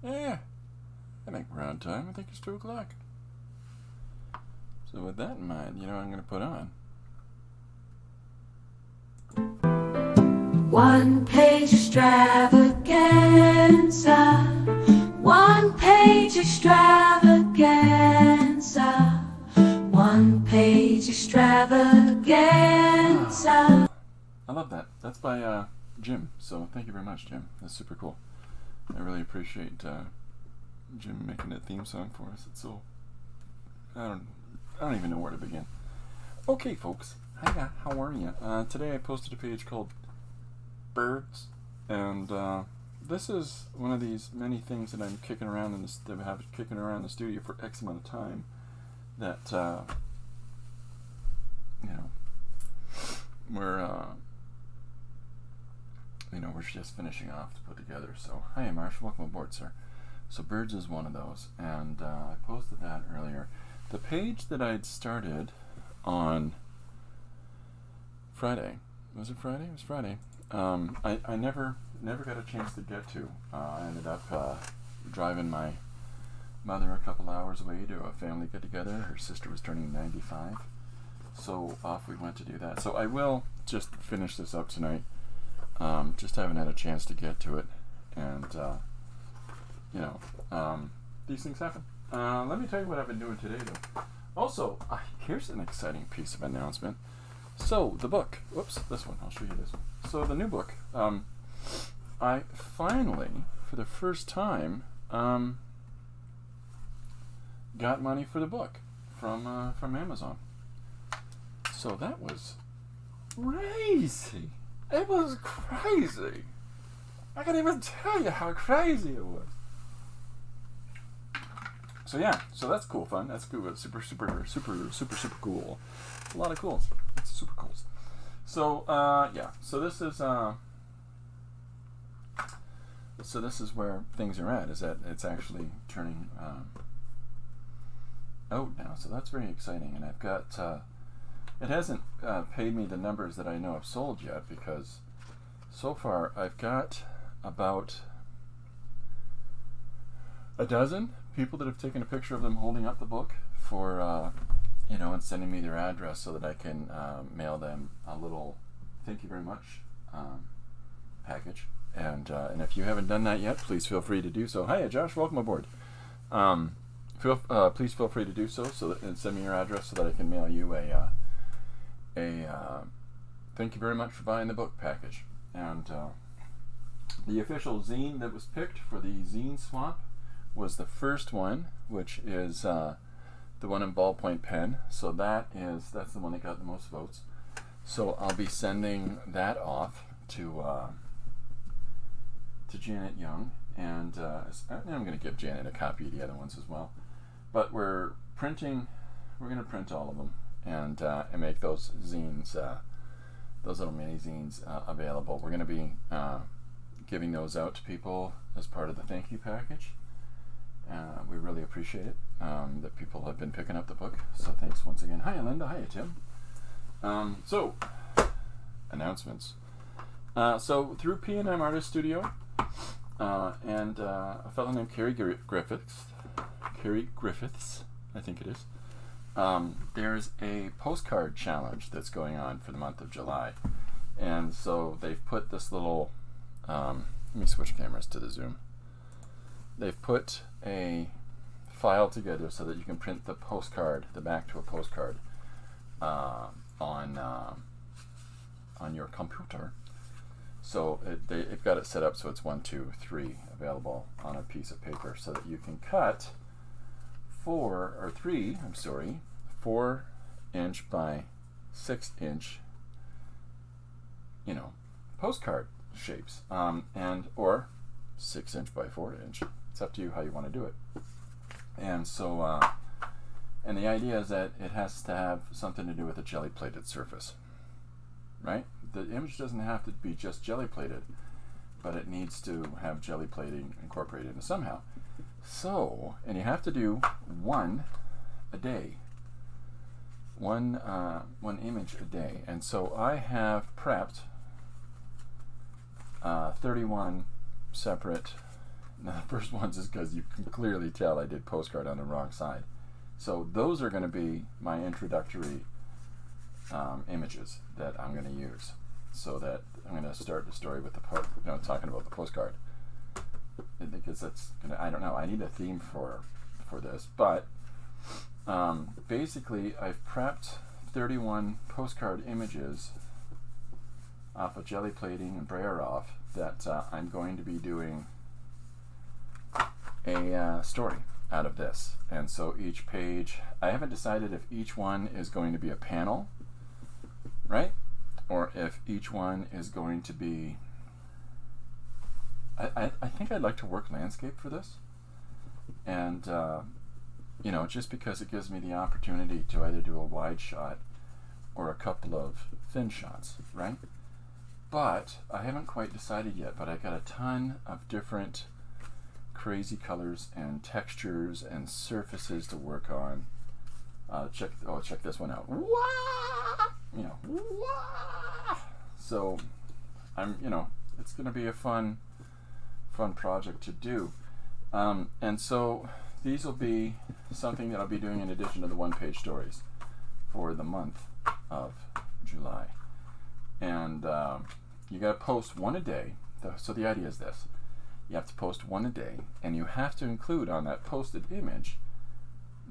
Yeah, I think we're on time. I think it's 2 o'clock. So with that in mind, you know what I'm going to put on? One page extravaganza. One page extravaganza. One page extravaganza. I love that. That's by Jim. So thank you very much, Jim. That's super cool. I really appreciate Jim making that theme song for us. It's so I don't even know where to begin. Okay, folks. Hiya, how are you? Today I posted a page called Birds, and this is one of these many things that I'm kicking around in that I have kicking around the studio for X amount of time. That we're just finishing off to put together. So, hi, Marsh. Welcome aboard, sir. So, Birds is one of those, and I posted that earlier. The page that I'd started on Friday. Was it Friday? It was Friday. I never got a chance to get to. I ended up driving my mother a couple hours away to a family get-together. Her sister was turning 95. So off we went to do that. So I will just finish this up tonight. Just haven't had a chance to get to it. And, these things happen. Let me tell you what I've been doing today, though. Also, here's an exciting piece of announcement. So, the book. Whoops, this one. I'll show you this one. So, the new book. I finally, for the first time, got money for the book from Amazon. So, that was crazy. It was crazy. I can't even tell you how crazy it was. So yeah, so that's cool fun. That's cool. It's super cool. A lot of cools. It's super cool. So yeah. So this is where things are at. Is that it's actually turning out now. So that's very exciting. And I've got. It hasn't paid me the numbers that I know I've sold yet, because so far I've got about a dozen people that have taken a picture of them holding up the book for, and sending me their address so that I can mail them a little thank you very much package. And if you haven't done that yet, please feel free to do so. Hiya, Josh. Welcome aboard. Please feel free to do so and send me your address so that I can mail you a thank you very much for buying the book package. And the official zine that was picked for the zine swap was the first one, which is the one in ballpoint pen. So that's the one that got the most votes. So I'll be sending that off to Janet Young, and I'm going to give Janet a copy of the other ones as well. But we're going to print all of them and make those zines, those little mini zines available. We're going to be giving those out to people as part of the thank you package. We really appreciate it that people have been picking up the book. So thanks once again. Hi, Linda. Hi, Tim. So, announcements. So through P&M Artist Studio and a fellow named Carrie Griffiths, I think it is. There's a postcard challenge that's going on for the month of July, and so they've put this little. Let me switch cameras to the zoom. They've put a file together so that you can print the postcard, the back to a postcard, on your computer. So they've got it set up so it's 1, 2, 3 available on a piece of paper, so that you can cut 4-inch by 6-inch, postcard shapes, or 6-inch by 4-inch. It's up to you how you want to do it. And so, and the idea is that it has to have something to do with a jelly-plated surface, right? The image doesn't have to be just jelly-plated, but it needs to have jelly plating incorporated in it somehow. So, and you have to do one a day, one image a day. And so I have prepped 31 separate Now, the first ones is because you can clearly tell I did postcard on the wrong side. So those are going to be my introductory images that I'm going to use. So that I'm going to start the story with the talking about the postcard. Because that's gonna, I don't know, I need a theme for this, but basically I've prepped 31 postcard images off of jelly plating and brayer off that I'm going to be doing a story out of this. And so each page, I haven't decided if each one is going to be a panel, right? Or if each one is going to be, I think I'd like to work landscape for this. And, just because it gives me the opportunity to either do a wide shot or a couple of thin shots, right? But I haven't quite decided yet, but I got a ton of different crazy colors and textures and surfaces to work on. Check this one out. Wah! Wah! So it's going to be a fun project to do. And so these will be something that I'll be doing in addition to the one-page stories for the month of July. And you got to post one a day. So the idea is this. You have to post one a day, and you have to include on that posted image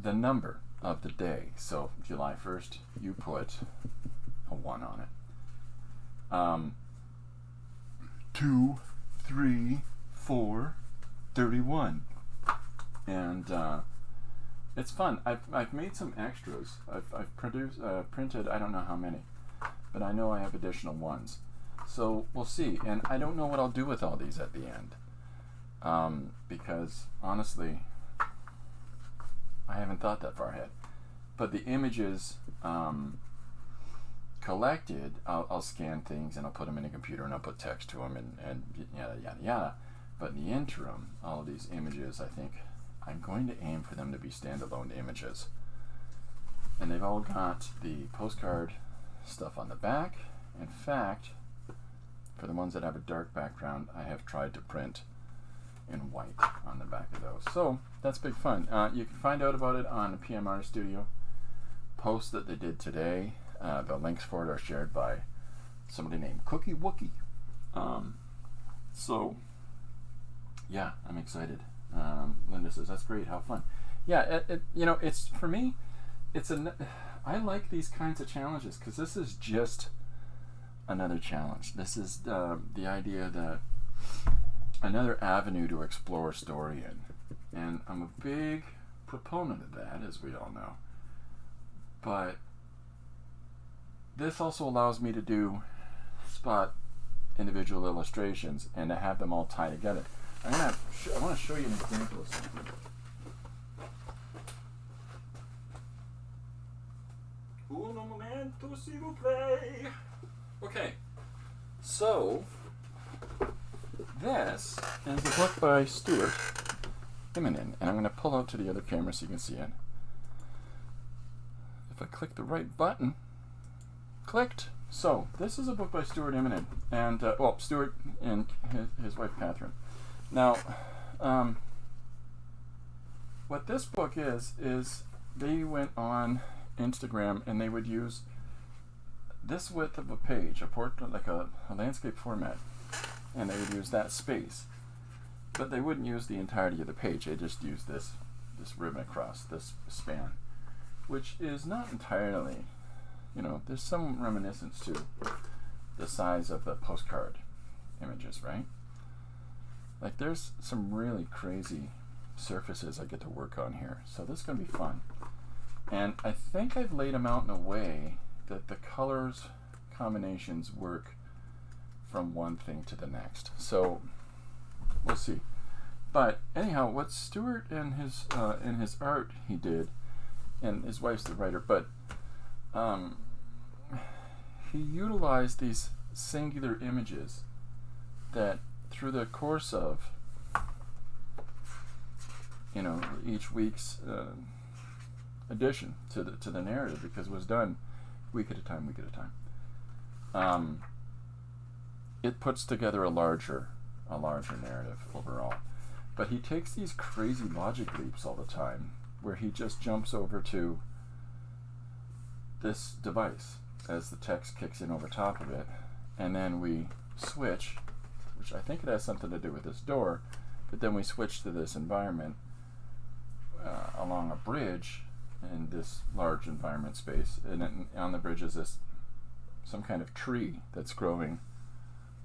the number of the day. So July 1st, you put a 1 on it. 2, 3, 4, 31. And it's fun. I've made some extras. I've printed, I don't know how many, but I know I have additional ones. So we'll see. And I don't know what I'll do with all these at the end. Because honestly, I haven't thought that far ahead. But the images collected, I'll scan things and I'll put them in a computer and I'll put text to them and yada yada yada. But in the interim, all of these images, I think I'm going to aim for them to be standalone images. And they've all got the postcard stuff on the back. In fact, for the ones that have a dark background, I have tried to print in white on the back of those. So that's big fun. You can find out about it on the PMR Studio post that they did today. The links for it are shared by somebody named Cookie Wookie. So yeah, I'm excited. Linda says that's great. How fun! Yeah, it's for me. I like these kinds of challenges because this is just another challenge. This is the idea that another avenue to explore story in, and I'm a big proponent of that, as we all know. But this also allows me to do spot individual illustrations and to have them all tie together. I want to show you an example of something. Un momento, s'il vous plaît. Okay, so this is a book by Stuart Immonen, and I'm going to pull out to the other camera so you can see it. If I click the right button, clicked. So this is a book by Stuart Immonen, and Stuart and his wife Catherine. Now, what this book is they went on Instagram and they would use this width of a page, a portrait, like a landscape format, and they would use that space. But they wouldn't use the entirety of the page. They just used this ribbon across, this span, which is not entirely, there's some reminiscence to the size of the postcard images, right? Like there's some really crazy surfaces I get to work on here. So this is going to be fun. And I think I've laid them out in a way that the colors combinations work from one thing to the next. So we'll see. But anyhow, what Stuart in his art he did, and his wife's the writer, but he utilized these singular images that through the course of each week's addition to the narrative, because it was done week at a time, it puts together a larger narrative overall. But he takes these crazy logic leaps all the time, where he just jumps over to this device as the text kicks in over top of it, and then we switch, which I think it has something to do with this door, but then we switch to this environment along a bridge in this large environment space, and then on the bridge is this some kind of tree that's growing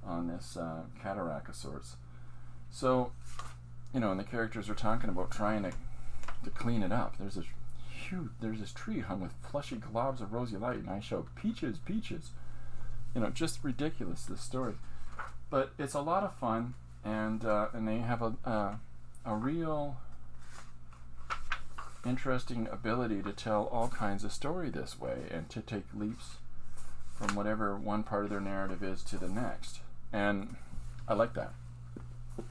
on this cataract of sorts. So, you know, and the characters are talking about trying to clean it up. There's this tree hung with fleshy globs of rosy light, and I shout, peaches, peaches. You know, just ridiculous, this story. But it's a lot of fun, and they have a real interesting ability to tell all kinds of story this way, and to take leaps from whatever one part of their narrative is to the next. And I like that.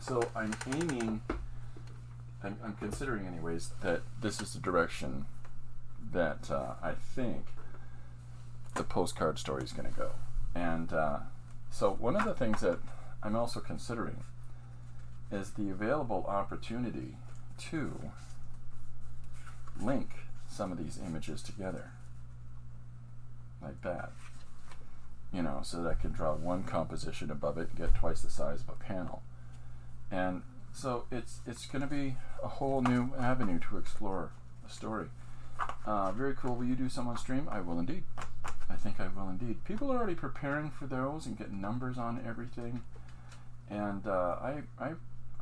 So I'm considering anyways that this is the direction that I think the postcard story is going to go. And so one of the things that I'm also considering is the available opportunity to link some of these images together like that, you know, so that I can draw one composition above it and get twice the size of a panel. And so it's going to be a whole new avenue to explore a story. Very cool. Will you do some on stream? I will indeed. I think I will indeed. People are already preparing for those and getting numbers on everything, and I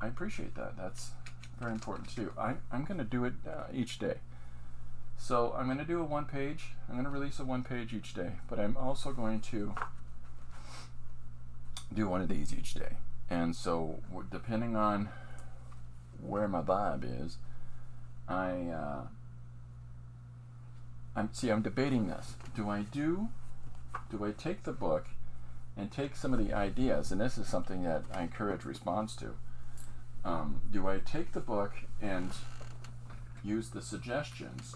appreciate that. That's very important too. I'm going to do it each day. So I'm going to do a one page. I'm going to release a one page each day, but I'm also going to do one of these each day. And so depending on where my vibe is, I'm debating this. Do I take the book and take some of the ideas, and this is something that I encourage response to. Do I take the book and use the suggestions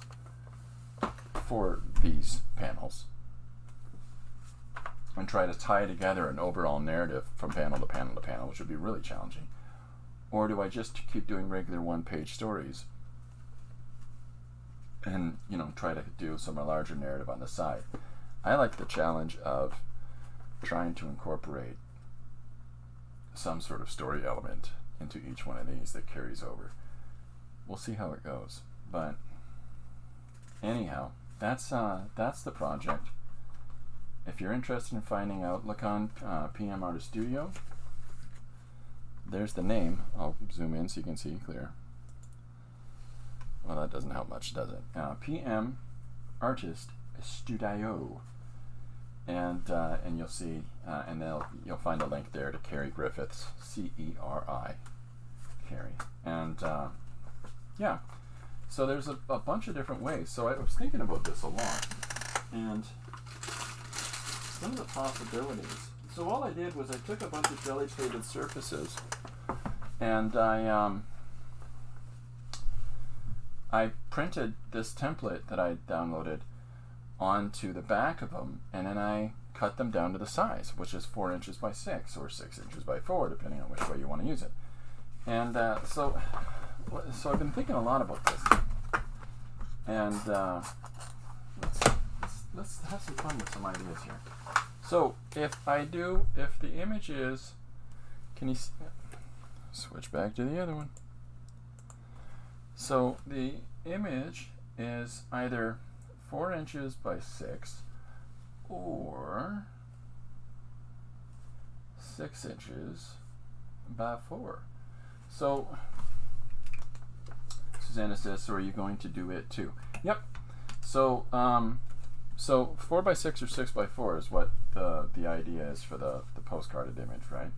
for these panels and try to tie together an overall narrative from panel to panel to panel, which would be really challenging? Or do I just keep doing regular one-page stories and, you know, try to do some larger narrative on the side? I like the challenge of trying to incorporate some sort of story element into each one of these that carries over. We'll see how it goes. But anyhow, that's the project. If you're interested in finding out, look on PM Artist Studio. There's the name. I'll zoom in so you can see clear. Well, that doesn't help much, does it? PM Artist Studio, and you'll see, and you'll find a link there to Carrie Griffiths, C-E-R-I, Carrie, and yeah. So there's a bunch of different ways. So I was thinking about this a lot, and some of the possibilities. So all I did was I took a bunch of jelly plated surfaces, and I printed this template that I downloaded onto the back of them, and then I cut them down to the size, which is 4 inches by 6 or 6 inches by 4, depending on which way you want to use it. And so I've been thinking a lot about this, and let's have some fun with some ideas here. So if the image is, can you switch back to the other one? So the image is either 4 inches by 6 or 6 inches by 4. So Susanna says, so are you going to do it too? Yep. So so 4 by 6 or 6 by 4 is what the idea is for the postcarded image, right?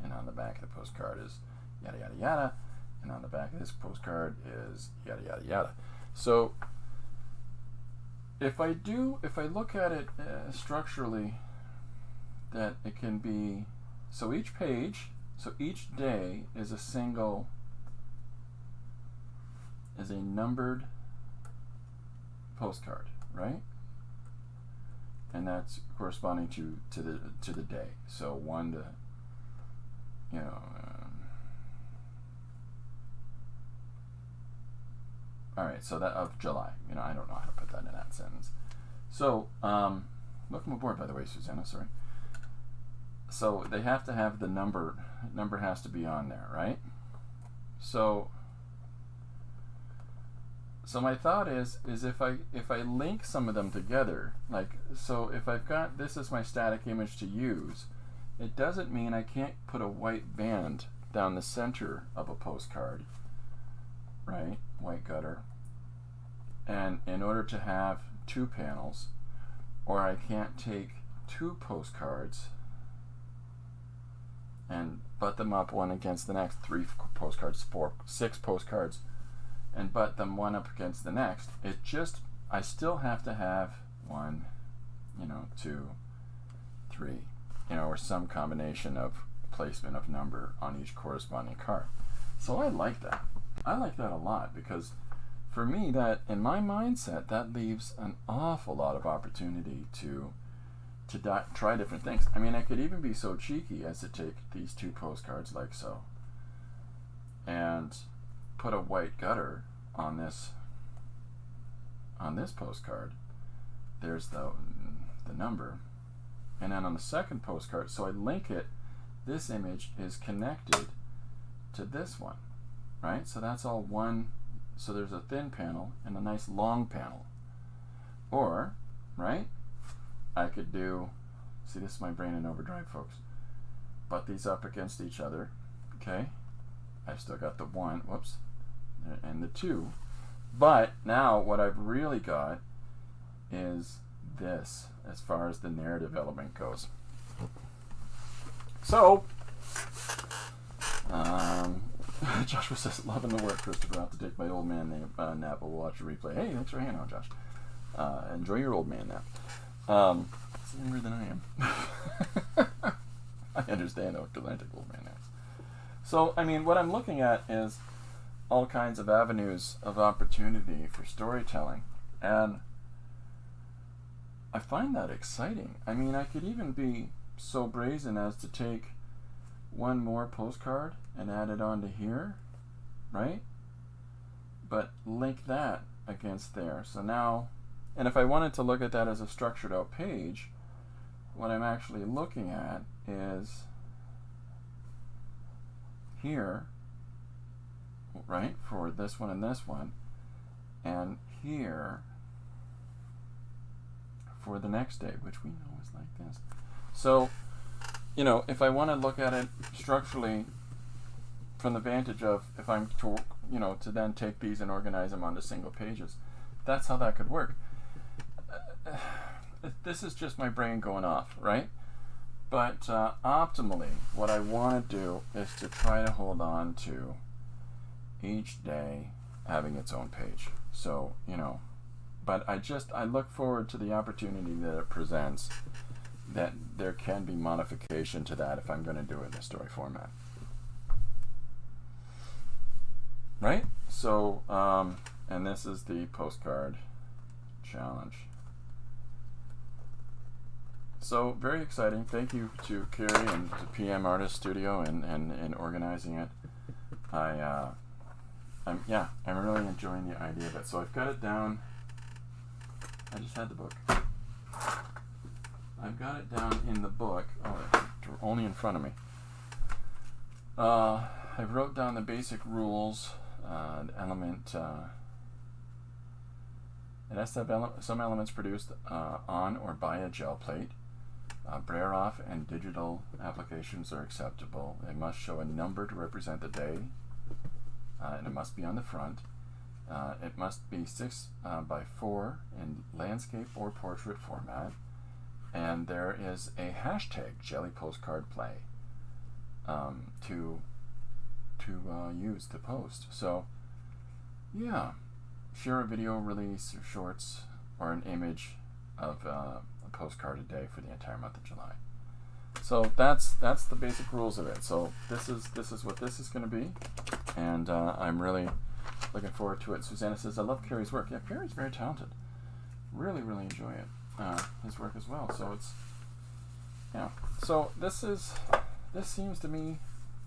And on the back of the postcard is yada yada yada, and on the back of this postcard is yada yada yada. So if I look at it structurally, that it can be, so each page, so each day is a numbered postcard, right? And that's corresponding to the day. So 1 to, All right, so that of July. You know, I don't know how to put that in that sentence. So, welcome aboard, by the way, Susanna. Sorry. So they have to have the number. Number has to be on there, right? So my thought is if I link some of them together, like, so if I've got this as my static image to use, it doesn't mean I can't put a white band down the center of a postcard, right? White gutter. And in order to have two panels, or I can't take two postcards and butt them up one against the next, 3 postcards, 4, 6 postcards, and butt them one up against the next. It just, I still have to have 1, 2, 3, or some combination of placement of number on each corresponding card. So I like that. I like that a lot, because for me, that in my mindset, that leaves an awful lot of opportunity to try different things. I mean, I could even be so cheeky as to take these 2 postcards like so and put a white gutter on this postcard. There's the number, and then on the second postcard, so I link it, this image is connected to this one, right? So that's all one. So there's a thin panel and a nice long panel. Or, right, I could do, see, this is my brain in overdrive, folks. Butt these up against each other, okay? I've still got the 1, whoops, and the 2. But now what I've really got is this, as far as the narrative element goes. So, Joshua says, loving the work, Christopher. I'll have to take my old man nap. We'll watch a replay. Hey, thanks for hanging out, Josh. Enjoy your old man nap. It's younger than I am. I understand, though, because I take old man naps. So, I mean, what I'm looking at is all kinds of avenues of opportunity for storytelling. And I find that exciting. I mean, I could even be so brazen as to take one more postcard and add it onto here, right? But link that against there. So now, and if I wanted to look at that as a structured out page, what I'm actually looking at is here, right, for this one and this one, and here for the next day, which we know is like this. So, if I want to look at it structurally from the vantage of, if I'm to, to then take these and organize them onto single pages, that's how that could work. This is just my brain going off, right? But optimally, what I want to do is to try to hold on to each day having its own page. So, but I look forward to the opportunity that it presents, that there can be modification to that if I'm going to do it in a story format. Right? So, and this is the postcard challenge. So, very exciting. Thank you to Carrie and to PM Artist Studio and organizing it. I'm really enjoying the idea of it. So I've got it down. I just had the book. I've got it down in the book. Oh, it's only in front of me. I wrote down the basic rules. The element. It has to have some elements produced on or by a gel plate. Braille-off and digital applications are acceptable. They must show a number to represent the day, and it must be on the front. It must be 6 by 4 in landscape or portrait format. And there is a hashtag, July Postcard Play, to use to post. So, yeah, share a video, release, or shorts, or an image of a postcard a day for the entire month of July. So that's the basic rules of it. So this is what this is going to be, and I'm really looking forward to it. Susanna says, I love Carrie's work. Yeah, Carrie's very talented. Really enjoy it. His work as well. So it's, yeah. So this seems to me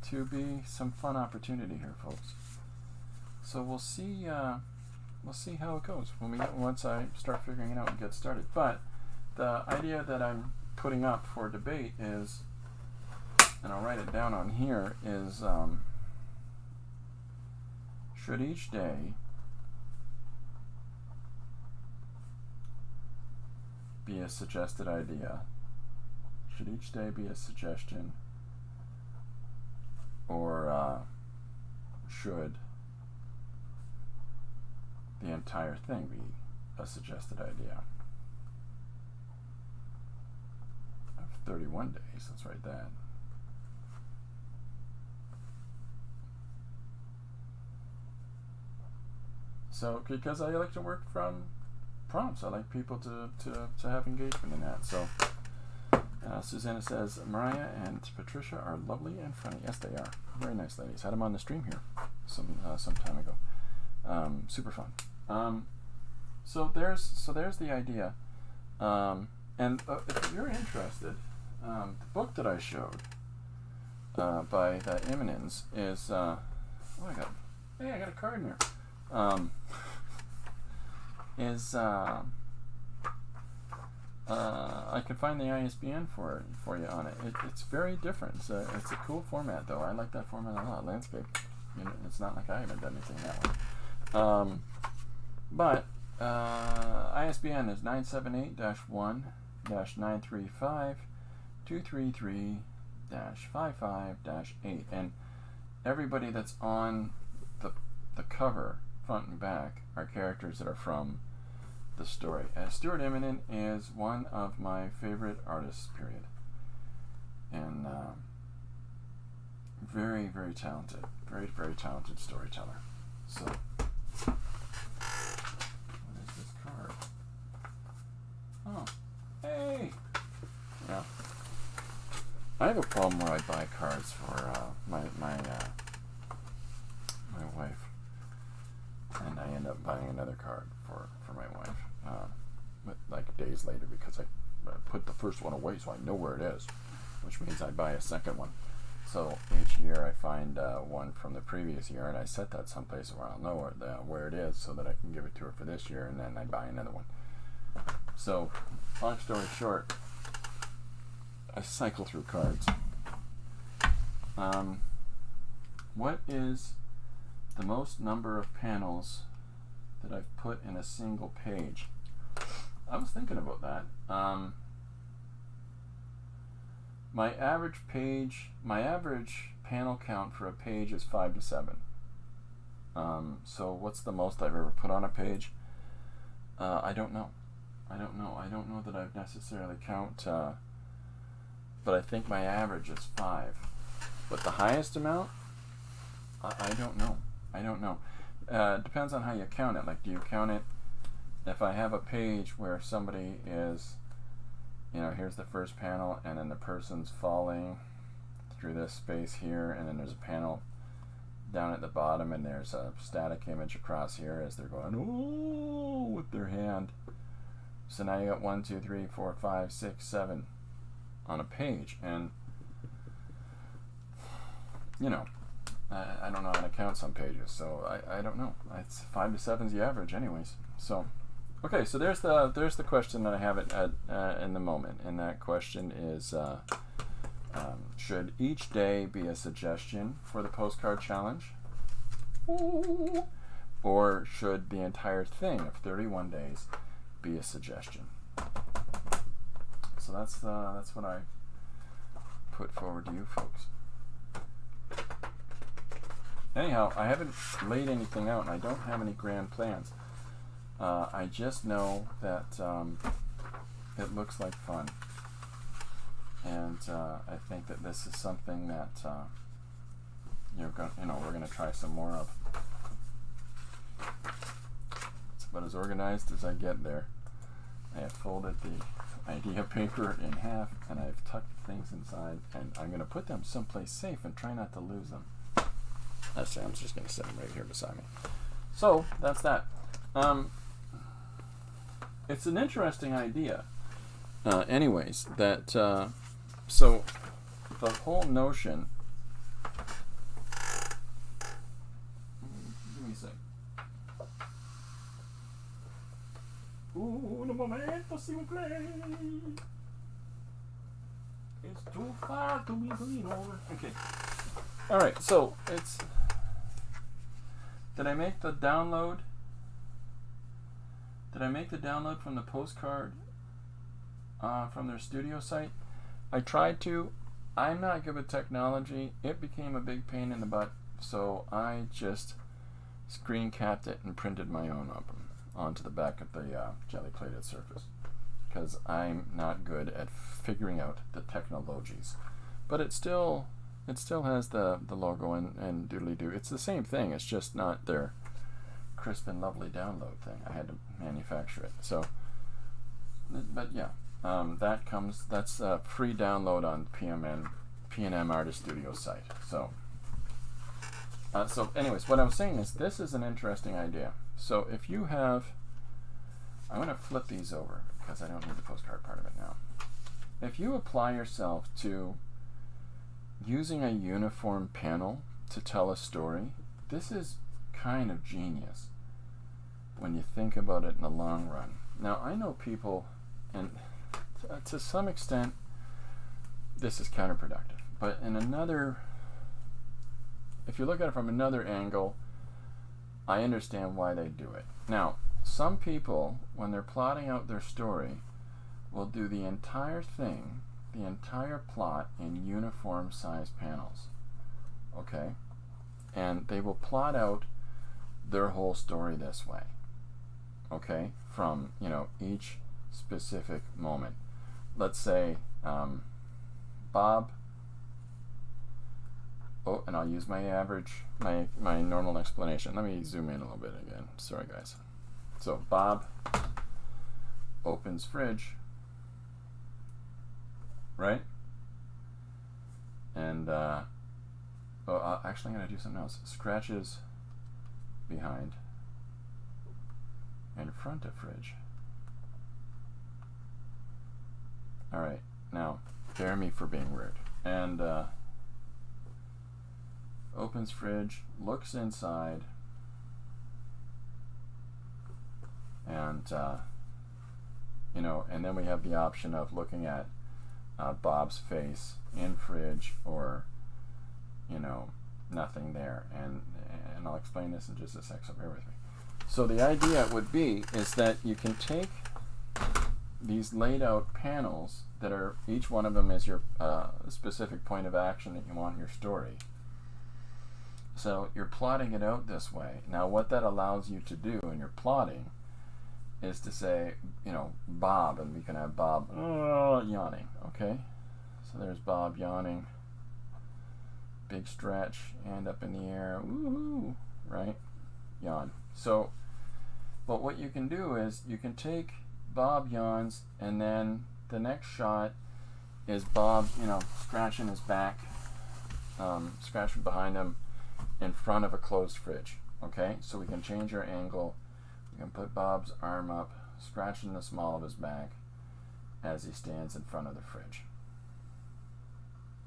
to be some fun opportunity here, folks. So we'll see we'll see how it goes once I start figuring it out and get started. But the idea that I'm putting up for debate is, and I'll write it down on here, is should each day be a suggested idea? Should each day be a suggestion? Or should the entire thing be a suggested idea? Of 31 days, let's write that. So, because I like to work from prompts, I like people to have engagement in that. So, Susanna says, Mariah and Patricia are lovely and funny. Yes, they are. Very nice ladies. Had them on the stream here some time ago. Super fun. So there's the idea. And if you're interested, the book that I showed by the Eminens is I got a card in here. I can find the ISBN for you on it. It's very different. It's a cool format, though. I like that format a lot. Landscape. It's not like I haven't done anything that way. But ISBN is 978-1-935-233-55-8. And everybody that's on the cover, front and back, are characters that are from the story. Stuart Eminem is one of my favorite artists, period. And very, very talented. Very, very talented storyteller. So, what is this card? Oh, hey! Yeah. I have a problem where I buy cards for my wife. And I end up buying another card for my wife, but like days later, because I put the first one away so I know where it is, which means I buy a second one. So each year I find one from the previous year, and I set that someplace where I'll know where it is, so that I can give it to her for this year, and then I buy another one. So, long story short, I cycle through cards. What is the most number of panels that I've put in a single page? I was thinking about that. My average panel count for a page is 5 to 7. So what's the most I've ever put on a page? I don't know. I don't know that I've necessarily count, but I think my average is 5. But the highest amount, I don't know. It depends on how you count it. Like, do you count it if I have a page where somebody is, here's the first panel, and then the person's falling through this space here, and then there's a panel down at the bottom, and there's a static image across here as they're going, ooh, with their hand. So now you got 1, 2, 3, 4, 5, 6, 7 on a page, and I don't know how to count some pages, so I don't know. It's 5 to 7 is the average, anyways. So, okay, so there's the question that I have in the moment, and that question is, should each day be a suggestion for the postcard challenge, or should the entire thing of 31 days be a suggestion? So that's what I put forward to you folks. Anyhow, I haven't laid anything out, and I don't have any grand plans. I just know that it looks like fun, and I think that this is something that we're going to try some more of. It's about as organized as I get there. I have folded the idea paper in half, and I've tucked things inside, and I'm going to put them someplace safe and try not to lose them. Actually, I'm just going to set them right here beside me. So, that's that. It's an interesting idea. Anyways, that, so, the whole notion, give me a sec. Un momento, s'il vous plaît. It's too far to be going over. Okay. Alright, so it's... Did I make the download? Did I make the download from the postcard from their studio site? I tried to. I'm not good with technology. It became a big pain in the butt, so I just screen capped it and printed my own up onto the back of the jelly plated surface, because I'm not good at figuring out the technologies. But it still has the logo and doodly-doo. It's the same thing. It's just not their crisp and lovely download thing. I had to manufacture it. So, but yeah, that's a free download on P&M Artist Studio site. So anyways, what I'm saying is this is an interesting idea. So if you have, I'm going to flip these over because I don't need the postcard part of it now. If you apply yourself to using a uniform panel to tell a story, this is kind of genius when you think about it in the long run. Now, I know people, and to some extent, this is counterproductive, but in another, if you look at it from another angle, I understand why they do it. Now, some people, when they're plotting out their story, will do the entire thing, the entire plot in uniform size panels. Okay? And they will plot out their whole story this way. Okay? From, each specific moment. Let's say, Bob, and I'll use my normal explanation. Let me zoom in a little bit again. Sorry, guys. So, Bob opens fridge, right? And, actually I'm going to do something else. Scratches behind in front of fridge. Alright, now, bear me for being rude. And, opens fridge, looks inside, and, and then we have the option of looking at Bob's face in fridge or, nothing there. And I'll explain this in just a sec, so bear with me. So the idea would be is that you can take these laid out panels that are, each one of them is your specific point of action that you want in your story. So you're plotting it out this way. Now what that allows you to do in your plotting is to say, Bob, and we can have Bob yawning, okay? So there's Bob yawning, big stretch, hand up in the air, woohoo, right? Yawn. So, but what you can do is you can take Bob yawns, and then the next shot is Bob, scratching his back, scratching behind him in front of a closed fridge, okay? So we can change our angle. We can put Bob's arm up, scratching the small of his back as he stands in front of the fridge.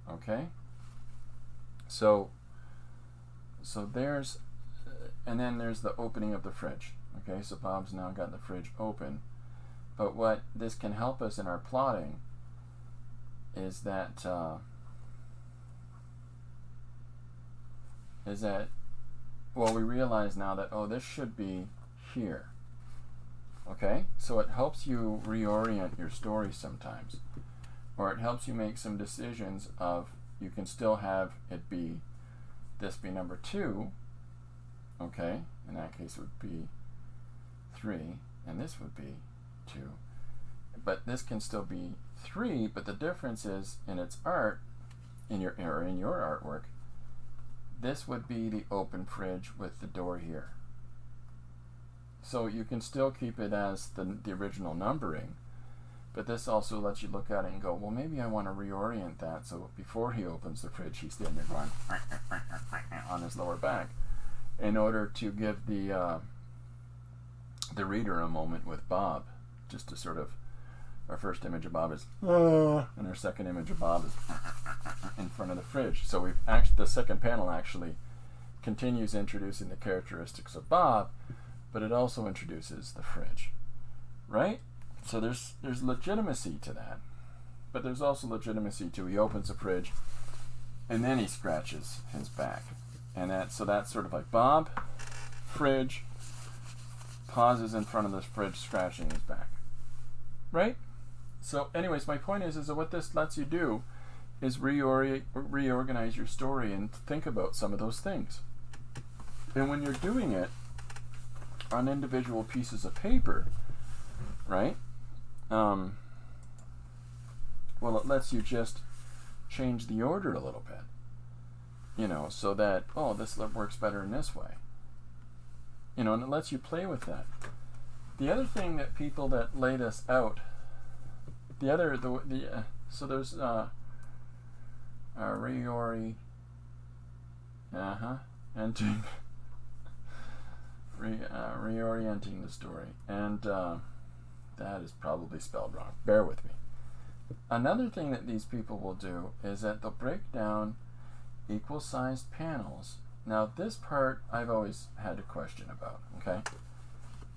Okay? So there's, and then there's the opening of the fridge. Okay, so Bob's now got the fridge open. But what this can help us in our plotting is that, we realize now that, this should be here. Okay? So it helps you reorient your story sometimes. Or it helps you make some decisions of, you can still have it be, this be number 2. Okay? In that case it would be 3. And this would be 2. But this can still be 3, but the difference is in its art, in your artwork, this would be the open fridge with the door here. So you can still keep it as the original numbering, but this also lets you look at it and go, well, maybe I want to reorient that so before he opens the fridge, he's standing there going on his lower back, in order to give the reader a moment with Bob, just to sort of, our first image of Bob is, and our second image of Bob is in front of the fridge. So we've actually, the second panel actually continues introducing the characteristics of Bob, but it also introduces the fridge. right? So there's legitimacy to that. But there's also legitimacy to he opens the fridge and then he scratches his back. And that's sort of like Bob, fridge, pauses in front of the fridge scratching his back. Right? So anyways, my point is that what this lets you do is reorganize your story and think about some of those things. And when you're doing it on individual pieces of paper, right? Well, it lets you just change the order a little bit, so that, this works better in this way, and it lets you play with that. The other thing that people that lay this out, so there's reorienting the story, and that is probably spelled wrong. Bear with me. Another thing that these people will do is that they'll break down equal-sized panels. Now, this part I've always had a question about, okay?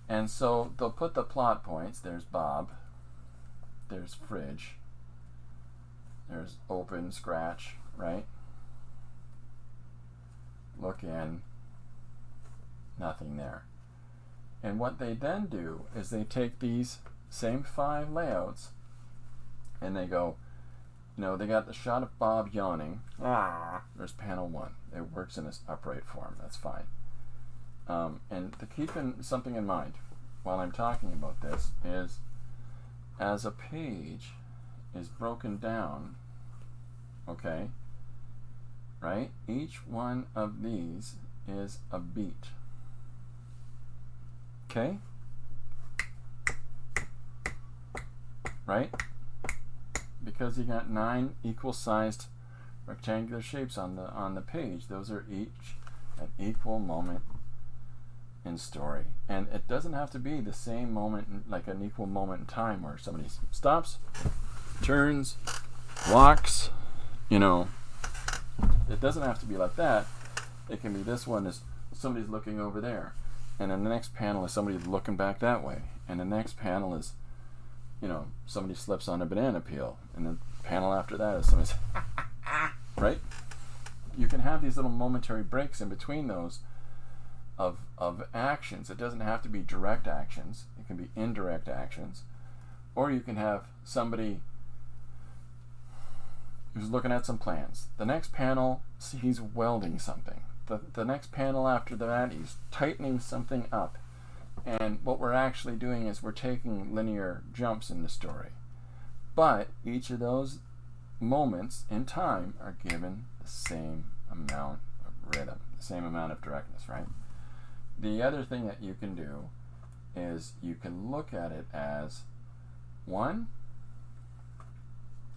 And so they'll put the plot points. There's Bob. There's fridge. There's open, scratch, right? Look in. Nothing there. And what they then do is they take these same 5 layouts and they go, they got the shot of Bob yawning. There's panel 1. It works in this upright form. That's fine. And to keep something in mind while I'm talking about this is, as a page is broken down, okay, right? Each one of these is a beat. Okay? Right? Because you got 9 equal-sized rectangular shapes on the page. Those are each an equal moment in story. And it doesn't have to be the same moment, like an equal moment in time where somebody stops, turns, walks, It doesn't have to be like that. It can be this one is somebody's looking over there. And then the next panel is somebody looking back that way. And the next panel is, somebody slips on a banana peel. And the panel after that is somebody's, right? You can have these little momentary breaks in between those of actions. It doesn't have to be direct actions. It can be indirect actions. Or you can have somebody who's looking at some plans. The next panel, he's welding something. The next panel after that, he's tightening something up. And what we're actually doing is we're taking linear jumps in the story. But each of those moments in time are given the same amount of rhythm, the same amount of directness, right? The other thing that you can do is you can look at it as 1,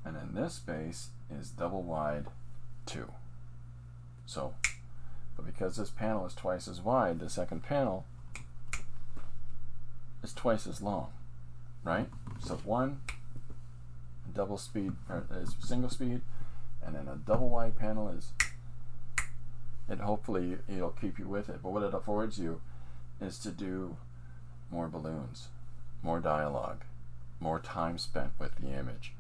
and then this space is double wide 2. So, but because this panel is twice as wide, the second panel is twice as long, right? So 1 double speed, or is single speed, and then a double wide panel is, and hopefully it'll keep you with it. But what it affords you is to do more balloons, more dialogue, more time spent with the image.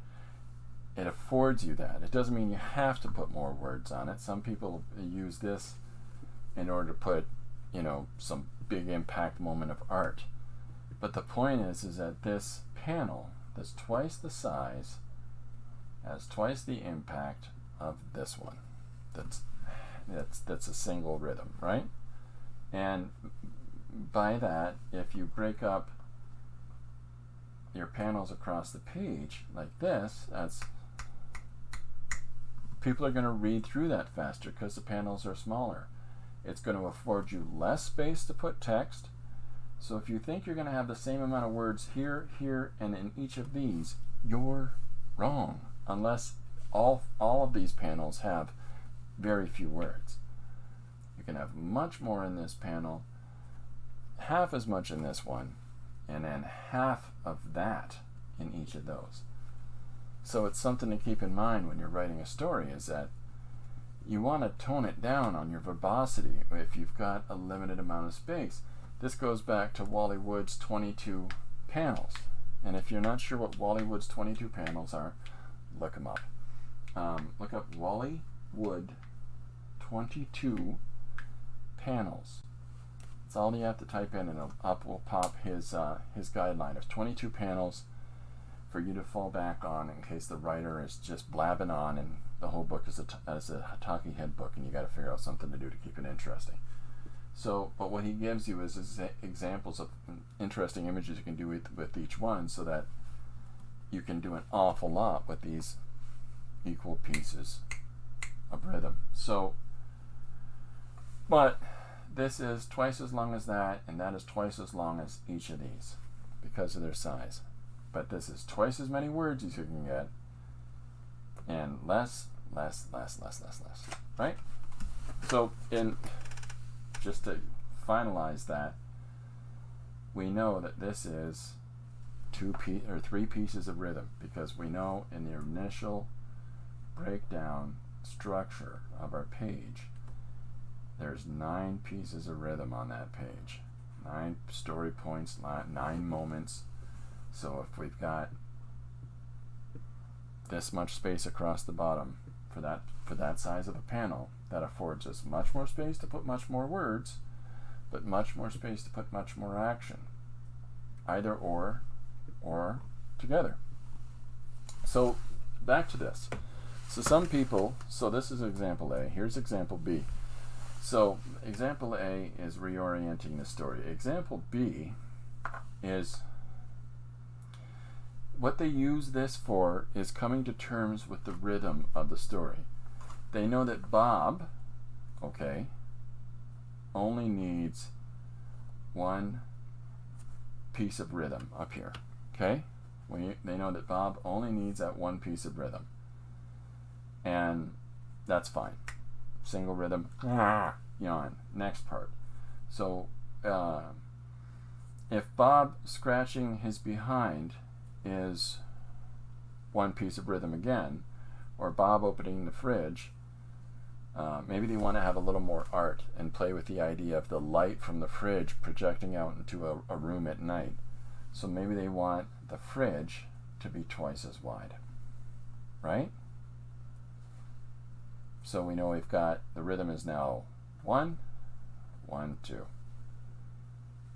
It affords you that. It doesn't mean you have to put more words on it. Some people use this in order to put, some big impact moment of art. But the point is that this panel that's twice the size has twice the impact of this one. That's a single rhythm, right? And by that, if you break up your panels across the page like this, people are going to read through that faster because the panels are smaller. It's going to afford you less space to put text. So if you think you're going to have the same amount of words here, here, and in each of these, you're wrong, unless all of these panels have very few words. You can have much more in this panel, half as much in this one, and then half of that in each of those. So it's something to keep in mind when you're writing a story, is that you want to tone it down on your verbosity if you've got a limited amount of space. This goes back to Wally Wood's 22 panels. And if you're not sure what Wally Wood's 22 panels are, look them up. Look up Wally Wood 22 panels. That's all you have to type in, and up will pop his guideline of 22 panels for you to fall back on in case the writer is just blabbing on and the whole book is a talking head book and you got to figure out something to do to keep it interesting. So, but what he gives you is examples of interesting images you can do with each one, so that you can do an awful lot with these equal pieces of rhythm. So, but this is twice as long as that, and that is twice as long as each of these because of their size. But this is twice as many words as you can get, and less, right? So, just to finalize that, we know that this is 3 pieces of rhythm, because we know in the initial breakdown structure of our page, there's 9 pieces of rhythm on that page, 9 story points, 9 moments. So if we've got this much space across the bottom for that size of a panel, that affords us much more space to put much more words, but much more space to put much more action, either or together. So back to this. So some people, so this is example A, here's example B. So example A is reorienting the story. Example B is, what they use this for is coming to terms with the rhythm of the story. They know that Bob, okay, only needs 1 piece of rhythm up here, okay? They know that Bob only needs that 1 piece of rhythm. And that's fine. Single rhythm, yawn, next part. So if Bob scratching his behind is 1 piece of rhythm again, or Bob opening the fridge, maybe they want to have a little more art and play with the idea of the light from the fridge projecting out into a room at night. So maybe they want the fridge to be twice as wide, right? So we know we've got, the rhythm is now 1, 1, 2.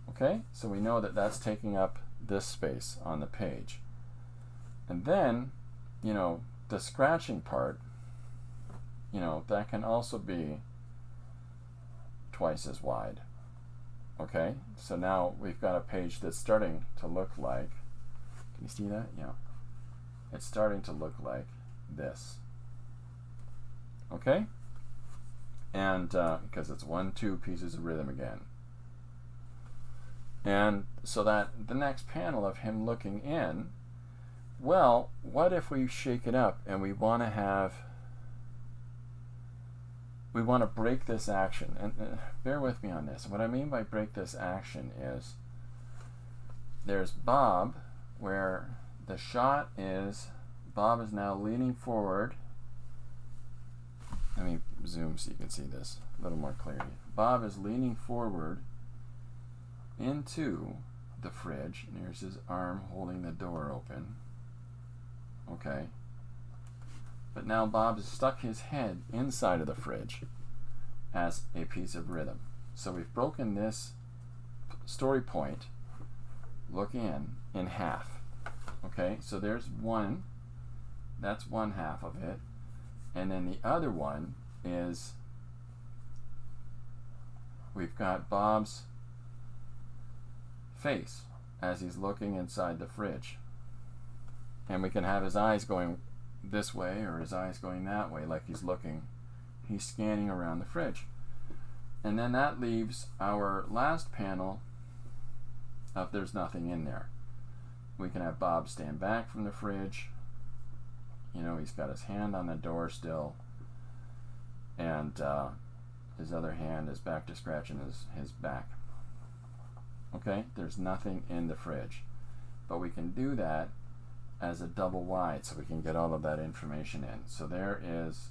Okay, so we know that that's taking up this space on the page. And then, the scratching part, that can also be twice as wide. Okay, so now we've got a page that's starting to look like, can you see that? Yeah. It's starting to look like this. Okay? And because it's 1, 2 pieces of rhythm again. And so that the next panel of him looking in, well, what if we shake it up and we want to break this action? And bear with me on this. What I mean by break this action is, there's Bob, where the shot is, Bob is now leaning forward. Let me zoom so you can see this a little more clearly. Bob is leaning forward into the fridge, and here's his arm holding the door open. Okay. But now Bob has stuck his head inside of the fridge as a piece of rhythm. So we've broken this story point, look in half. Okay, so there's 1, that's 1/2 of it. And then the other one is, we've got Bob's face as he's looking inside the fridge. And we can have his eyes going this way or his eyes going that way, like he's scanning around the fridge. And then that leaves our last panel of there's nothing in there. We can have Bob stand back from the fridge. He's got his hand on the door still, and his other hand is back to scratching his back. Okay, there's nothing in the fridge, but we can do that as a double wide so we can get all of that information in. So there is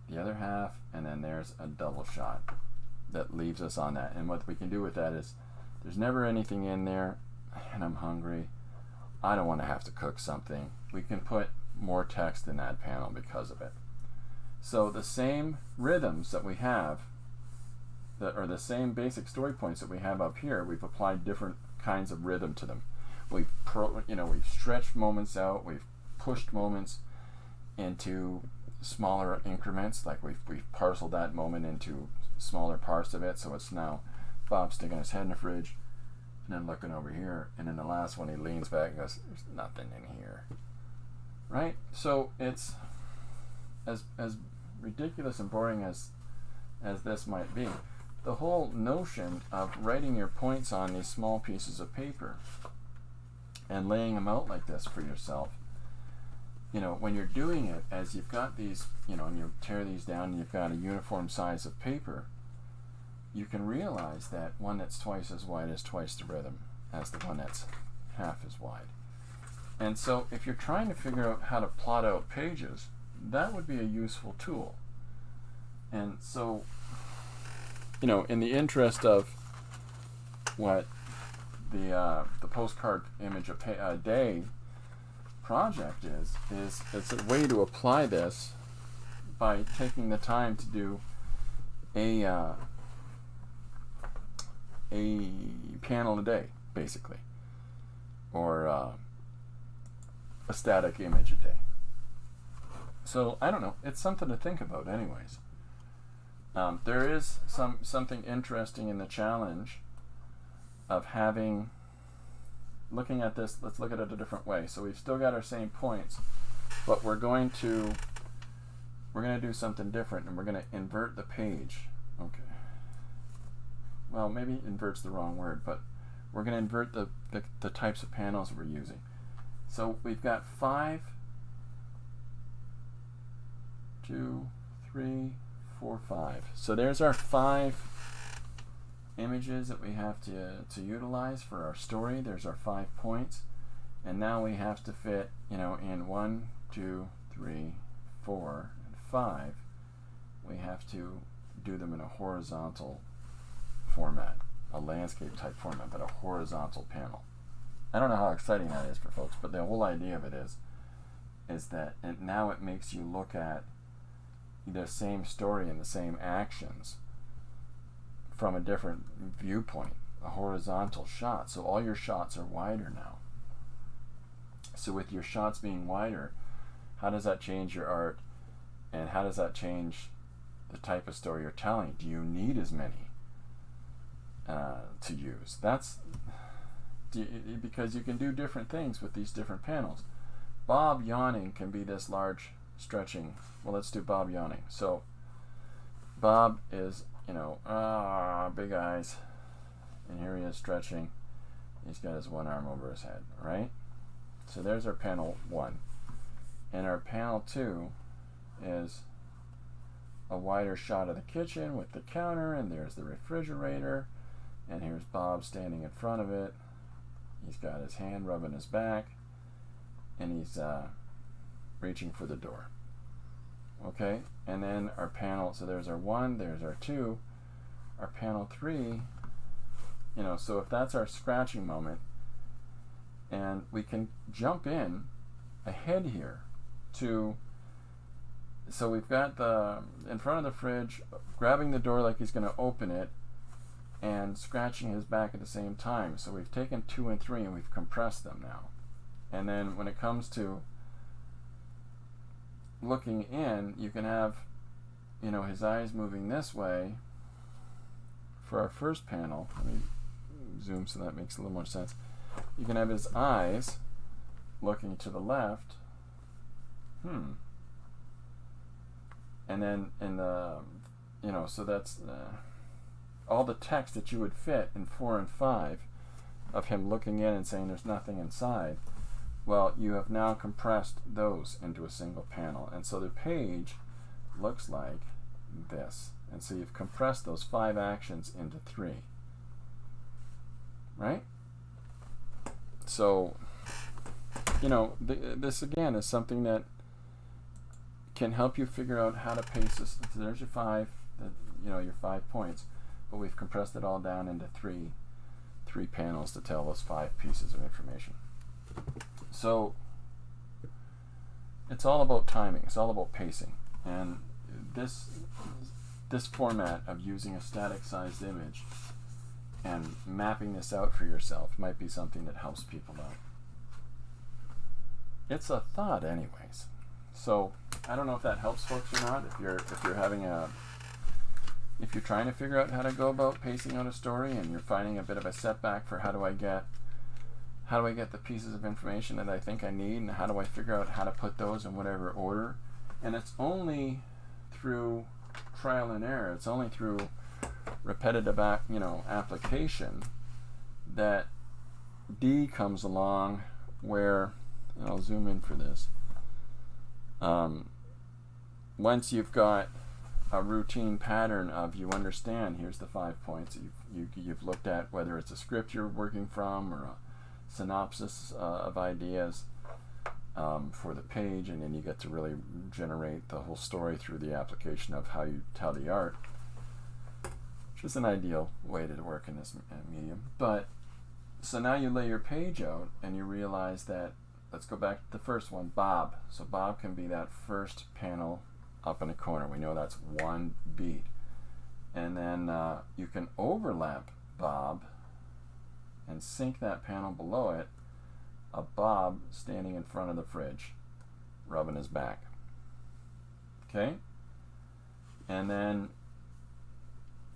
the other half, and then there's a double shot that leaves us on that. And what we can do with that is, there's never anything in there, and I'm hungry. I don't want to have to cook something. We can put more text in that panel because of it. So the same rhythms that we have, or the same basic story points that we have up here, we've applied different kinds of rhythm to them. We've stretched moments out. We've pushed moments into smaller increments. Like we've parceled that moment into smaller parts of it. So it's now Bob sticking his head in the fridge and then looking over here. And in the last one, he leans back and goes, "There's nothing in here." Right? So it's as ridiculous and boring as this might be. The whole notion of writing your points on these small pieces of paper and laying them out like this for yourself, when you're doing it, as you've got these, and you tear these down and you've got a uniform size of paper, you can realize that one that's twice as wide is twice the rhythm as the one that's half as wide. And so if you're trying to figure out how to plot out pages, that would be a useful tool. And so, in the interest of what the postcard image a day project is it's a way to apply this by taking the time to do a panel a day, basically, or a static image a day. So I don't know. It's something to think about, anyways. There is something interesting in the challenge of looking at this. Let's look at it a different way. So we've still got our same points, but we're going to do something different, and we're going to invert the page. Okay. Well, maybe invert's the wrong word, but we're going to invert the types of panels we're using. So we've got 5, 2, 3, 4, 5. So there's our 5 images that we have to utilize for our story. There's our 5 points, and now we have to fit, in 1, 2, 3, 4, and 5. We have to do them in a horizontal format, a landscape type format, but a horizontal panel. I don't know how exciting that is for folks, but the whole idea of it is that now it makes you look at the same story and the same actions from a different viewpoint, a horizontal shot. So all your shots are wider now. So with your shots being wider, how does that change your art, and how does that change the type of story you're telling? Do you need as many to use? Because you can do different things with these different panels. Bob yawning can be this large stretching. Well, let's do Bob yawning. So Bob is, big eyes, and here he is stretching. He's got his one arm over his head, right? So there's our panel 1. And our panel 2 is a wider shot of the kitchen with the counter, and there's the refrigerator, and here's Bob standing in front of it. He's got his hand rubbing his back, and he's reaching for the door. Okay, and then our panel, so there's our 1, there's our 2, our panel 3, so if that's our scratching moment, and we can jump in ahead here so we've got in front of the fridge, grabbing the door like he's going to open it, and scratching his back at the same time. So we've taken 2 and 3 and we've compressed them now. And then when it comes to looking in, you can have, his eyes moving this way for our first panel. Let me zoom so that makes a little more sense. You can have his eyes looking to the left. And then in the, so that's all the text that you would fit in 4 and 5 of him looking in and saying there's nothing inside. Well, you have now compressed those into a single panel, and so the page looks like this. And so you've compressed those 5 actions into 3, right? So, this again is something that can help you figure out how to pace this. So there's your 5, your 5 points, but we've compressed it all down into 3 3 panels to tell those 5 pieces of information. So it's all about timing. It's all about pacing. And this format of using a static sized image and mapping this out for yourself might be something that helps people out. It's a thought anyways. So I don't know if that helps folks or not. If you're trying to figure out how to go about pacing out a story and you're finding a bit of a setback for how do I get the pieces of information that I think I need, and how do I figure out how to put those in whatever order. And it's only through trial and error, it's only through repetitive application that D comes along, where, and I'll zoom in for this, once you've got a routine pattern of, you understand, here's the 5 points, you've looked at whether it's a script you're working from or a synopsis of ideas for the page, and then you get to really generate the whole story through the application of how you tell the art, which is an ideal way to work in this medium. But so now you lay your page out and you realize that, let's go back to the first one, Bob. So Bob can be that first panel up in the corner. We know that's one beat. And then you can overlap Bob and sync that panel below it, a Bob standing in front of the fridge, rubbing his back. Okay? And then,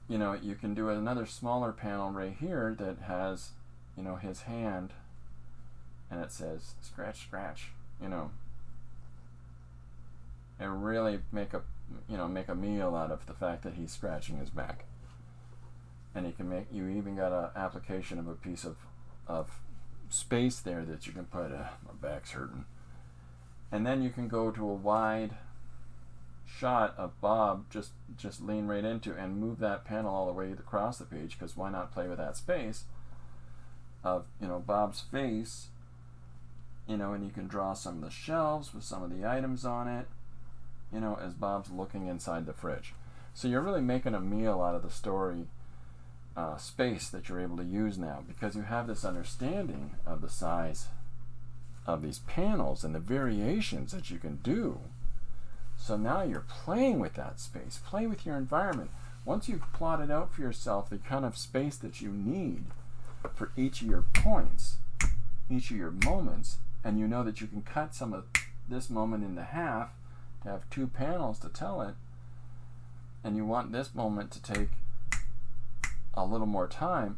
you can do another smaller panel right here that has, his hand, and it says, scratch, scratch, and really make a meal out of the fact that he's scratching his back. And you even got an application of a piece of space there that you can put, my back's hurting. And then you can go to a wide shot of Bob, just lean right into and move that panel all the way across the page, because why not play with that space of, Bob's face, and you can draw some of the shelves with some of the items on it, as Bob's looking inside the fridge. So you're really making a meal out of the story space that you're able to use now, because you have this understanding of the size of these panels and the variations that you can do. So now you're playing with that space, play with your environment. Once you've plotted out for yourself the kind of space that you need for each of your points, each of your moments, and you know that you can cut some of this moment into half to have 2 panels to tell it, and you want this moment to take a little more time,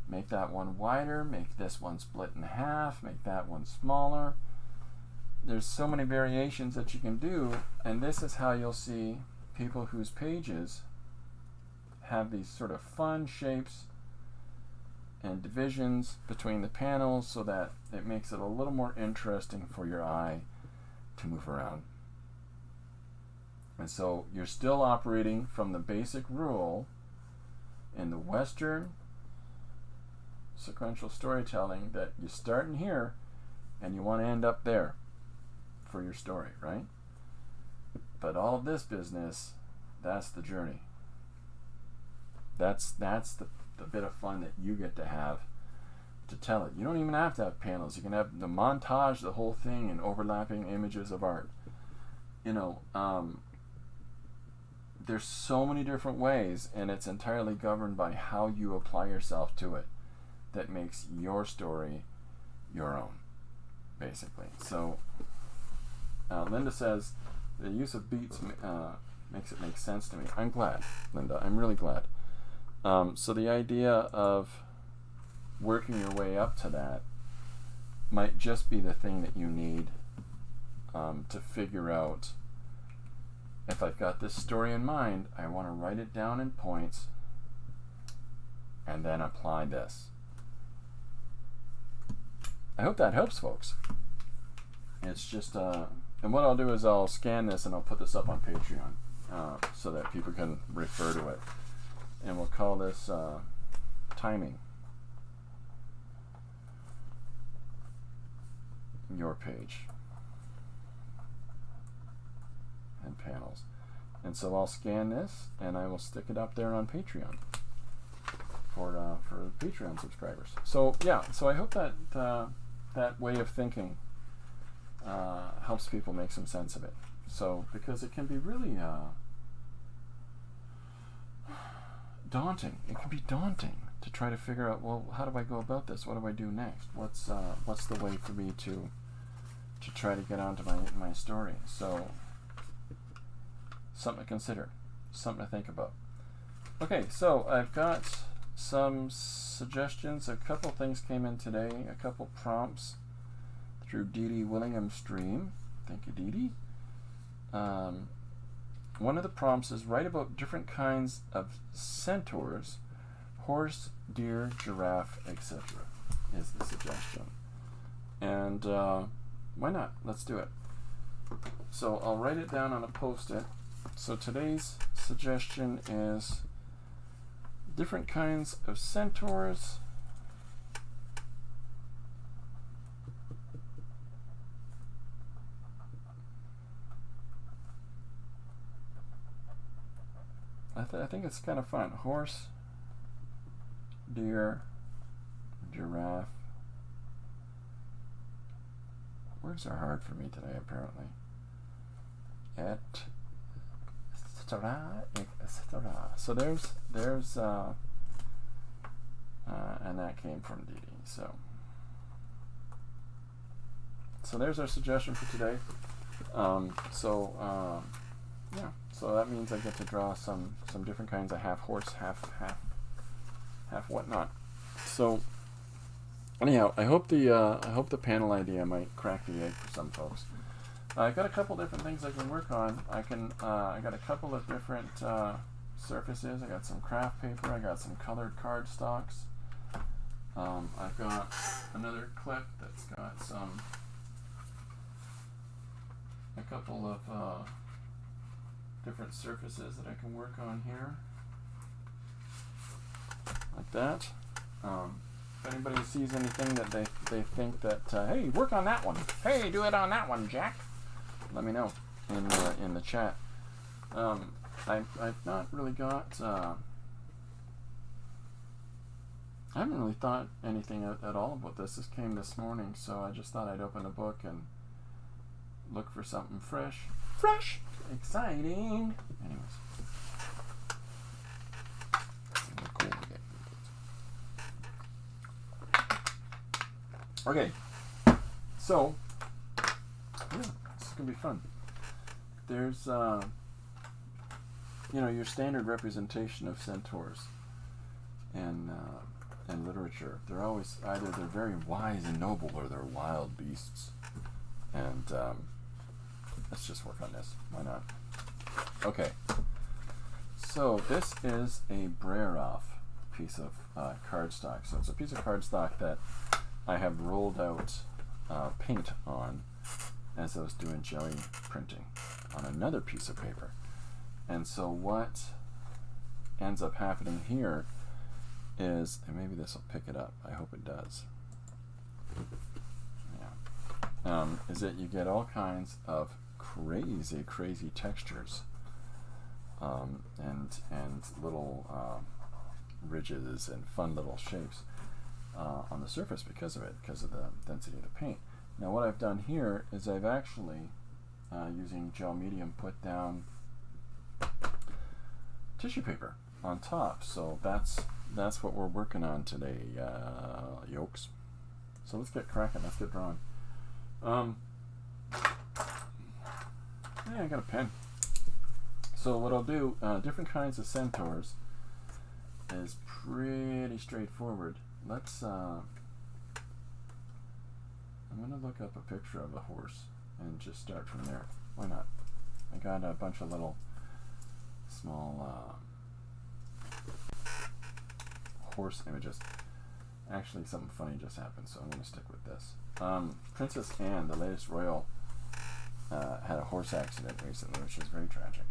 make that one wider, make this one split in half, make that one smaller. There's so many variations that you can do, and this is how you'll see people whose pages have these sort of fun shapes and divisions between the panels, so that it makes it a little more interesting for your eye to move around. And so you're still operating from the basic rule in the Western sequential storytelling that you start in here and you want to end up there for your story, right? But all of this business, that's the journey. That's the bit of fun that you get to have to tell it. You don't even have to have panels. You can have the montage, the whole thing, and overlapping images of art. There's so many different ways, and it's entirely governed by how you apply yourself to it that makes your story your own, basically. So Linda says the use of beats makes it make sense to me. I'm glad, Linda. I'm really glad. So the idea of working your way up to that might just be the thing that you need to figure out, if I've got this story in mind, I want to write it down in points and then apply this. I hope that helps, folks. It's just, and what I'll do is I'll scan this and I'll put this up on Patreon so that people can refer to it. And we'll call this timing your page and panels. And so I'll scan this and I will stick it up there on Patreon. for Patreon subscribers. So yeah, so I hope that that way of thinking helps people make some sense of it. So because it can be really daunting. It can be daunting to try to figure out, well, how do I go about this? What do I do next? What's the way for me to try to get onto my story? So something to consider, something to think about. Okay, so I've got some suggestions. A couple things came in today, a couple prompts through Dee Dee Willingham's stream. Thank you, Dee Dee. One of the prompts is write about different kinds of centaurs, horse, deer, giraffe, etc. is the suggestion. And why not? Let's do it. So I'll write it down on a post-it. So today's suggestion is different kinds of centaurs, I think it's kind of fun. Horse, deer, giraffe. Words are hard for me today, apparently. So there's and that came from Dee Dee. So there's our suggestion for today. Yeah. So that means I get to draw some different kinds of half horse, half whatnot. So anyhow, I hope the panel idea might crack the egg for some folks. I got a couple different things I can work on. I got a couple of different surfaces. I got some craft paper. I got some colored cardstocks. I've got another clip that's got a couple of different surfaces that I can work on here, like that. If anybody sees anything that they think that hey, work on that one. Hey, do it on that one, Jack. Let me know in the chat. I've not really got. I haven't really thought anything at all about this. This came this morning, so I just thought I'd open a book and look for something fresh, exciting. Anyways, okay. So yeah, this is gonna be fun. There's your standard representation of centaurs in literature. They're always either they're very wise and noble or they're wild beasts. And let's just work on this. Why not? Okay. So this is a Breyer-off piece of cardstock. So it's a piece of cardstock that I have rolled out paint on as I was doing jelly printing on another piece of paper. And so what ends up happening here is, and maybe this will pick it up. I hope it does. Yeah. Is that you get all kinds of crazy textures and little ridges and fun little shapes on the surface because of the density of the paint. Now what I've done here is I've actually using gel medium put down tissue paper on top. So that's what we're working on today, yolks. So let's get cracking. Let's get drawing. Yeah, I got a pen. So what I'll do, different kinds of centaurs is pretty straightforward. Let's, I'm going to look up a picture of a horse and just start from there. Why not? I got a bunch of little small horse images. Actually, something funny just happened, so I'm going to stick with this. Princess Anne, the latest royal, had a horse accident recently, which was very tragic,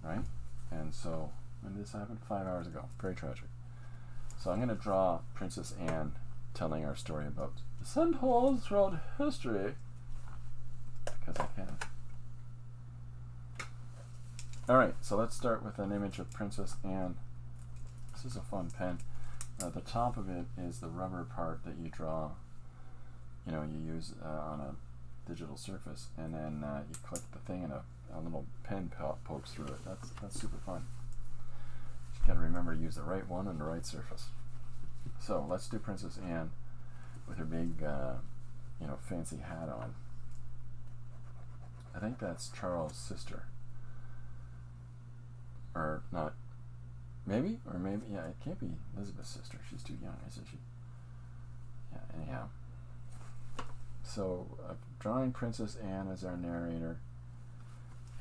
right? And so, when did this happen? 5 hours ago. Very tragic. So I'm going to draw Princess Anne telling our story about the centaurs throughout history, because I can. Alright, so let's start with an image of Princess Anne. This is a fun pen. at the top of it is the rubber part that you draw, you use on a digital surface, and then you click the thing and a little pen pokes through it. That's super fun. Just gotta remember to use the right one on the right surface. So let's do Princess Anne with her big, fancy hat on. I think that's Charles' sister. Or not. Maybe? Or maybe, yeah, it can't be Elizabeth's sister. She's too young, isn't she? Yeah, anyhow. So, drawing Princess Anne as our narrator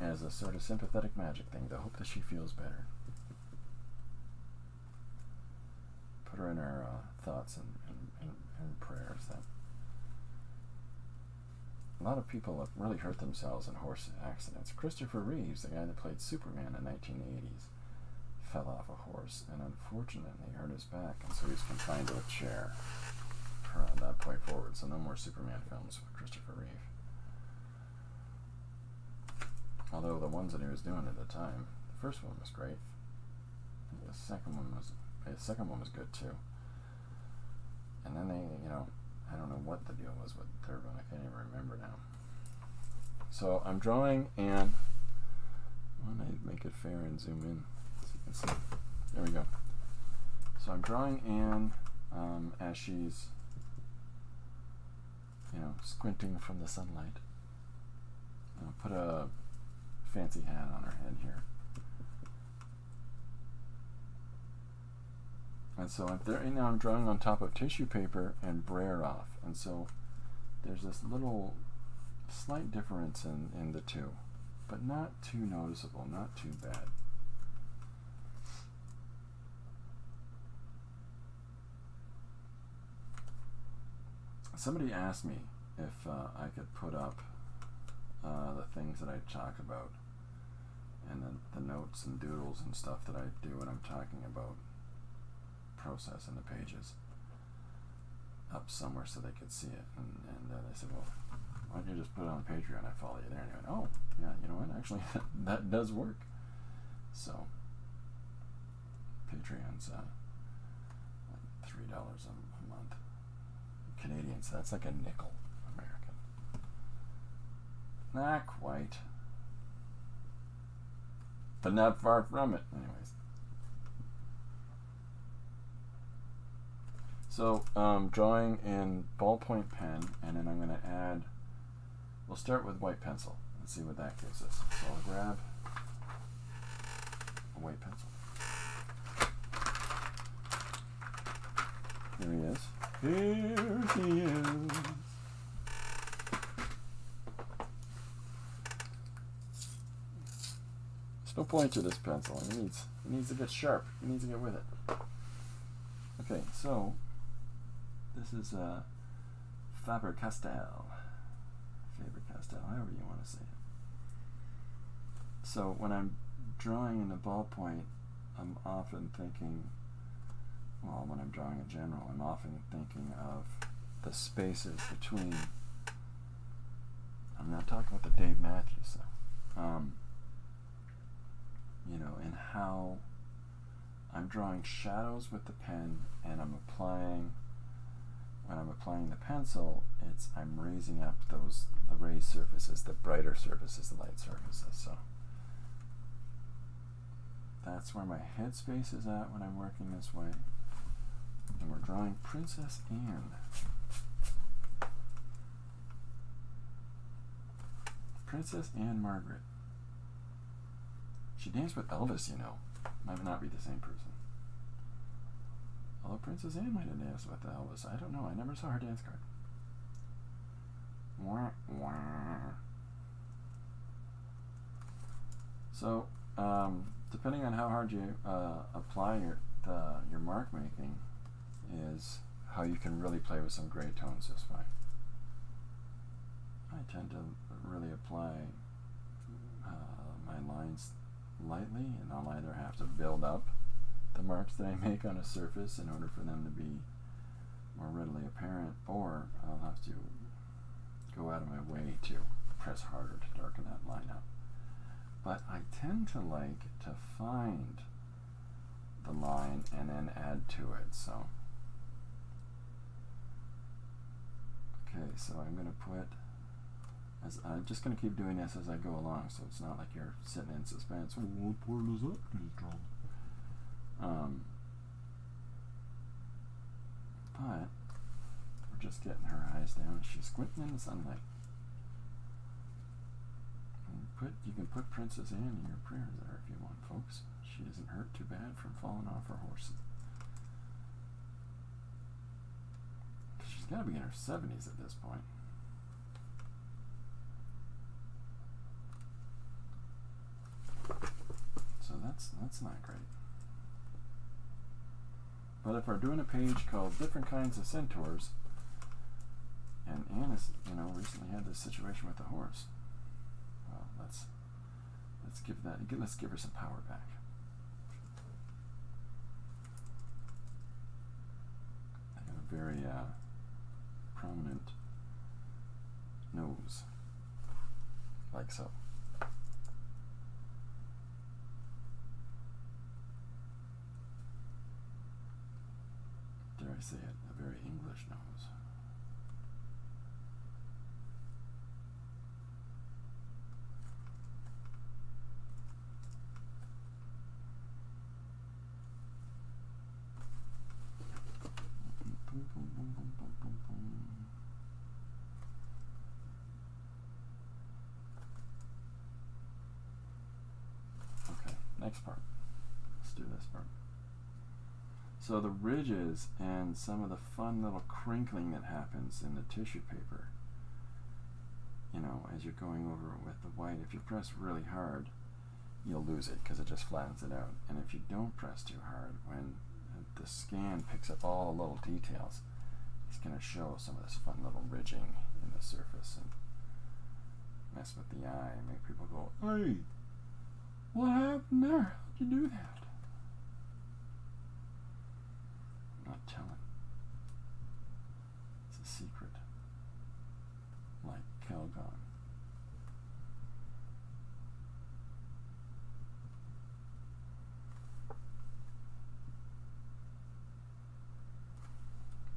as a sort of sympathetic magic thing to hope that she feels better. Put her in our thoughts and prayers. That a lot of people have really hurt themselves in horse accidents. Christopher Reeves, the guy that played Superman in the 1980s, fell off a horse and unfortunately hurt his back, and so he's confined to a chair from that point forward. So no more Superman films with Christopher Reeve. Although the ones that he was doing at the time, the first one was great. The second one was good too. And then they, I don't know what the deal was with the third one. I can't even remember now. So I'm drawing Anne. Why don't I make it fair and zoom in so you can see? There we go. So I'm drawing Anne as she's, squinting from the sunlight. I'll put a fancy hat on her head here. And so right now I'm drawing on top of tissue paper and brayer off. And so there's this little slight difference in the two, but not too noticeable, not too bad. Somebody asked me if I could put up the things that I talk about and the notes and doodles and stuff that I do when I'm talking about process in the pages up somewhere so they could see it. And they said, well, why don't you just put it on Patreon? I follow you there. And I went, oh, yeah, you know what? Actually, that does work. So, Patreon's like $3 a month. Canadian, so that's like a nickel American. Not quite. But not far from it, anyways. So, drawing in ballpoint pen, and then I'm going to add, we'll start with white pencil and see what that gives us. So I'll grab a white pencil. Here he is. Here he is. There's no point to this pencil. It needs to get sharp. It needs to get with it. Okay, so this is Faber-Castell, however you want to say it. So when I'm drawing in the ballpoint, I'm often thinking, well, when I'm drawing in general, I'm often thinking of the spaces between. I'm not talking about the Dave Matthews stuff. And how I'm drawing shadows with the pen, and when I'm applying the pencil, I'm raising up the raised surfaces, the brighter surfaces, the light surfaces. So that's where my headspace is at when I'm working this way. And we're drawing Princess Anne. Princess Anne Margaret. She danced with Elvis, Might not be the same person. Although Princess Anne might have danced with Elvis. I don't know. I never saw her dance card. Wah, wah. So, depending on how hard you apply your mark making, is how you can really play with some gray tones this way. I tend to really apply my lines lightly, and I'll either have to build up the marks that I make on a surface in order for them to be more readily apparent, or I'll have to go out of my way to press harder to darken that line up. But I tend to like to find the line and then add to it. So okay, so I'm going to put, I'm just going to keep doing this as I go along, so it's not like you're sitting in suspense. What part is that going to draw? But we're just getting her eyes down. She's squinting in the sunlight. And you can put Princess Anne in your prayers there if you want, folks. She isn't hurt too bad from falling off her horse. She's got to be in her 70s at this point. So that's not great. But if we're doing a page called Different Kinds of Centaurs, and Anne has, recently had this situation with the horse, well, let's give her some power back. I got a very prominent nose, like so. Dare I say it, a very English nose. Okay, next part. Let's do this part. So the ridges and some of the fun little crinkling that happens in the tissue paper, as you're going over it with the white, if you press really hard, you'll lose it because it just flattens it out. And if you don't press too hard, when the scan picks up all the little details, it's going to show some of this fun little ridging in the surface and mess with the eye and make people go, "Hey, what happened there? How'd you do that?" I'm not telling. It's a secret. Like Calgon.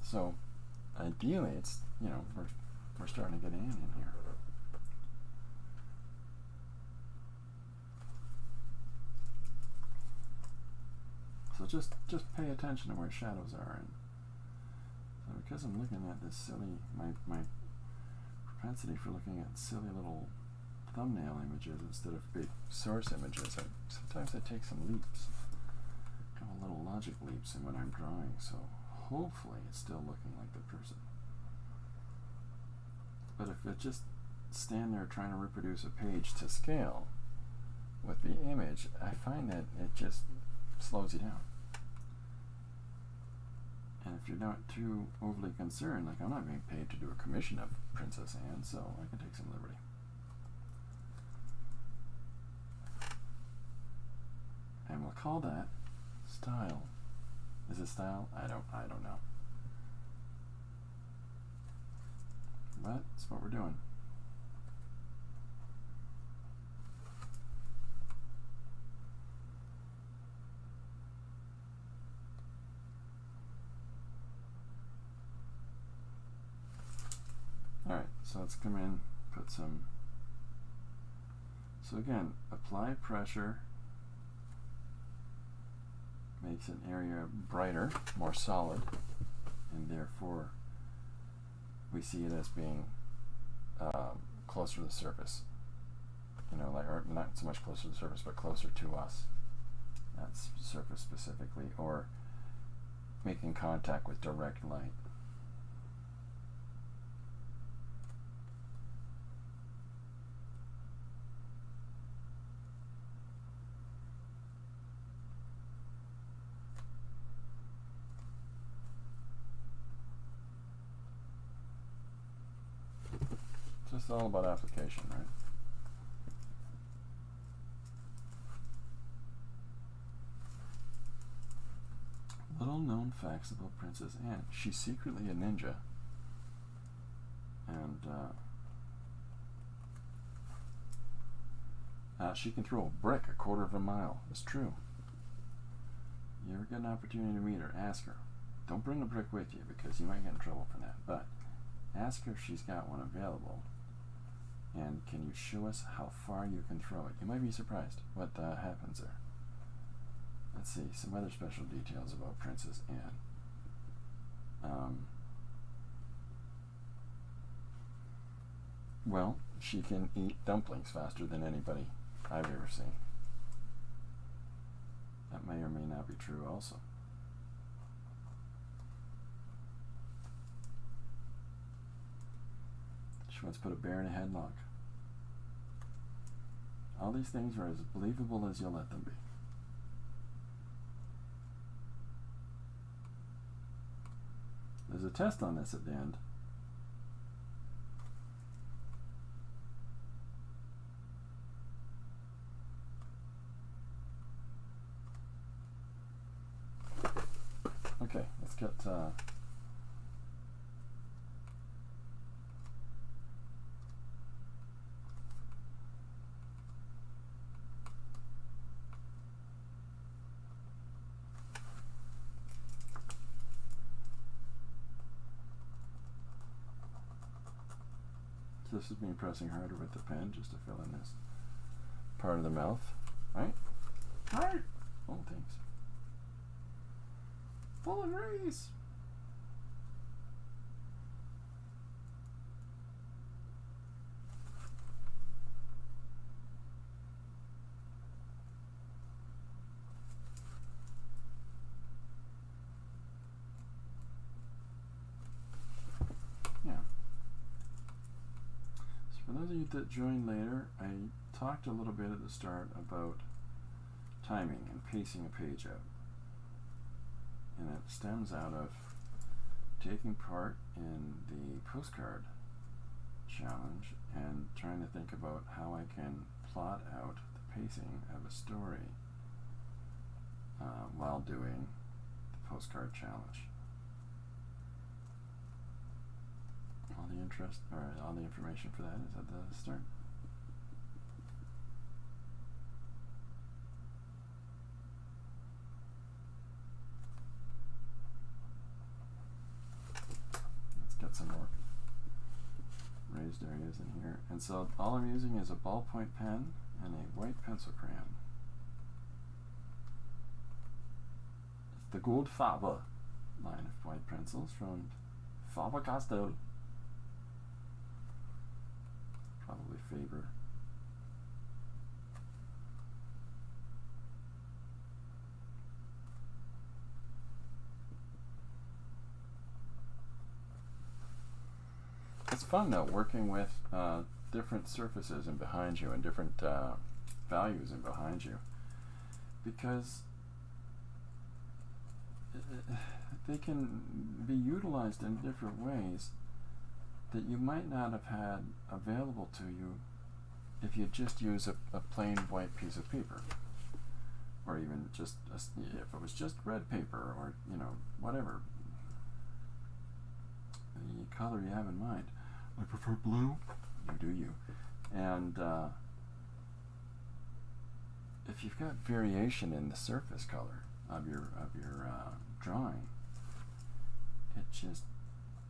So, ideally, it's, we're starting to get Anne in here. So just pay attention to where shadows are. And so because I'm looking at this silly, my propensity for looking at silly little thumbnail images instead of big source images, sometimes I take some leaps, a couple little logic leaps in what I'm drawing. So hopefully it's still looking like the person. But if it just stand there trying to reproduce a page to scale with the image, I find that it just slows you down. And if you're not too overly concerned, like I'm not being paid to do a commission of Princess Anne, so I can take some liberty. And we'll call that style. Is it style? I don't know. But that's what we're doing. Alright, so let's come in, put some. So again, apply pressure. Makes an area brighter, more solid, and therefore we see it as being closer to the surface. Or not so much closer to the surface, but closer to us. That's surface specifically, or making contact with direct light. It's all about application, right? Little known facts about Princess Anne. She's secretly a ninja. And she can throw a brick a quarter of a mile. It's true. you ever get an opportunity to meet her, ask her. Don't bring a brick with you because you might get in trouble for that. But ask her if she's got one available. And can you show us how far you can throw it? You might be surprised what happens there. Let's see, some other special details about Princess Anne. Well, she can eat dumplings faster than anybody I've ever seen. That may or may not be true also. She once put a bear in a headlock. All these things are as believable as you'll let them be. There's a test on this at the end. Okay, let's get this is me pressing harder with the pen just to fill in this part of the mouth, right? Right. Oh, thanks. Full of rays. Yeah. So for those of you that joined later, I talked a little bit at the start about timing and pacing a page out. And it stems out of taking part in the postcard challenge and trying to think about how I can plot out the pacing of a story while doing the postcard challenge. All the information for that is at the start. Some more raised areas in here. And so all I'm using is a ballpoint pen and a white pencil crayon. It's the Gold Faber line of white pencils from Faber-Castell. Probably Faber. It's fun though, working with different surfaces and behind you and different values and behind you, because they can be utilized in different ways that you might not have had available to you if you just use a plain white piece of paper, or even just if it was just red paper, or whatever the color you have in mind. I prefer blue. You do you. And if you've got variation in the surface color of your drawing, it just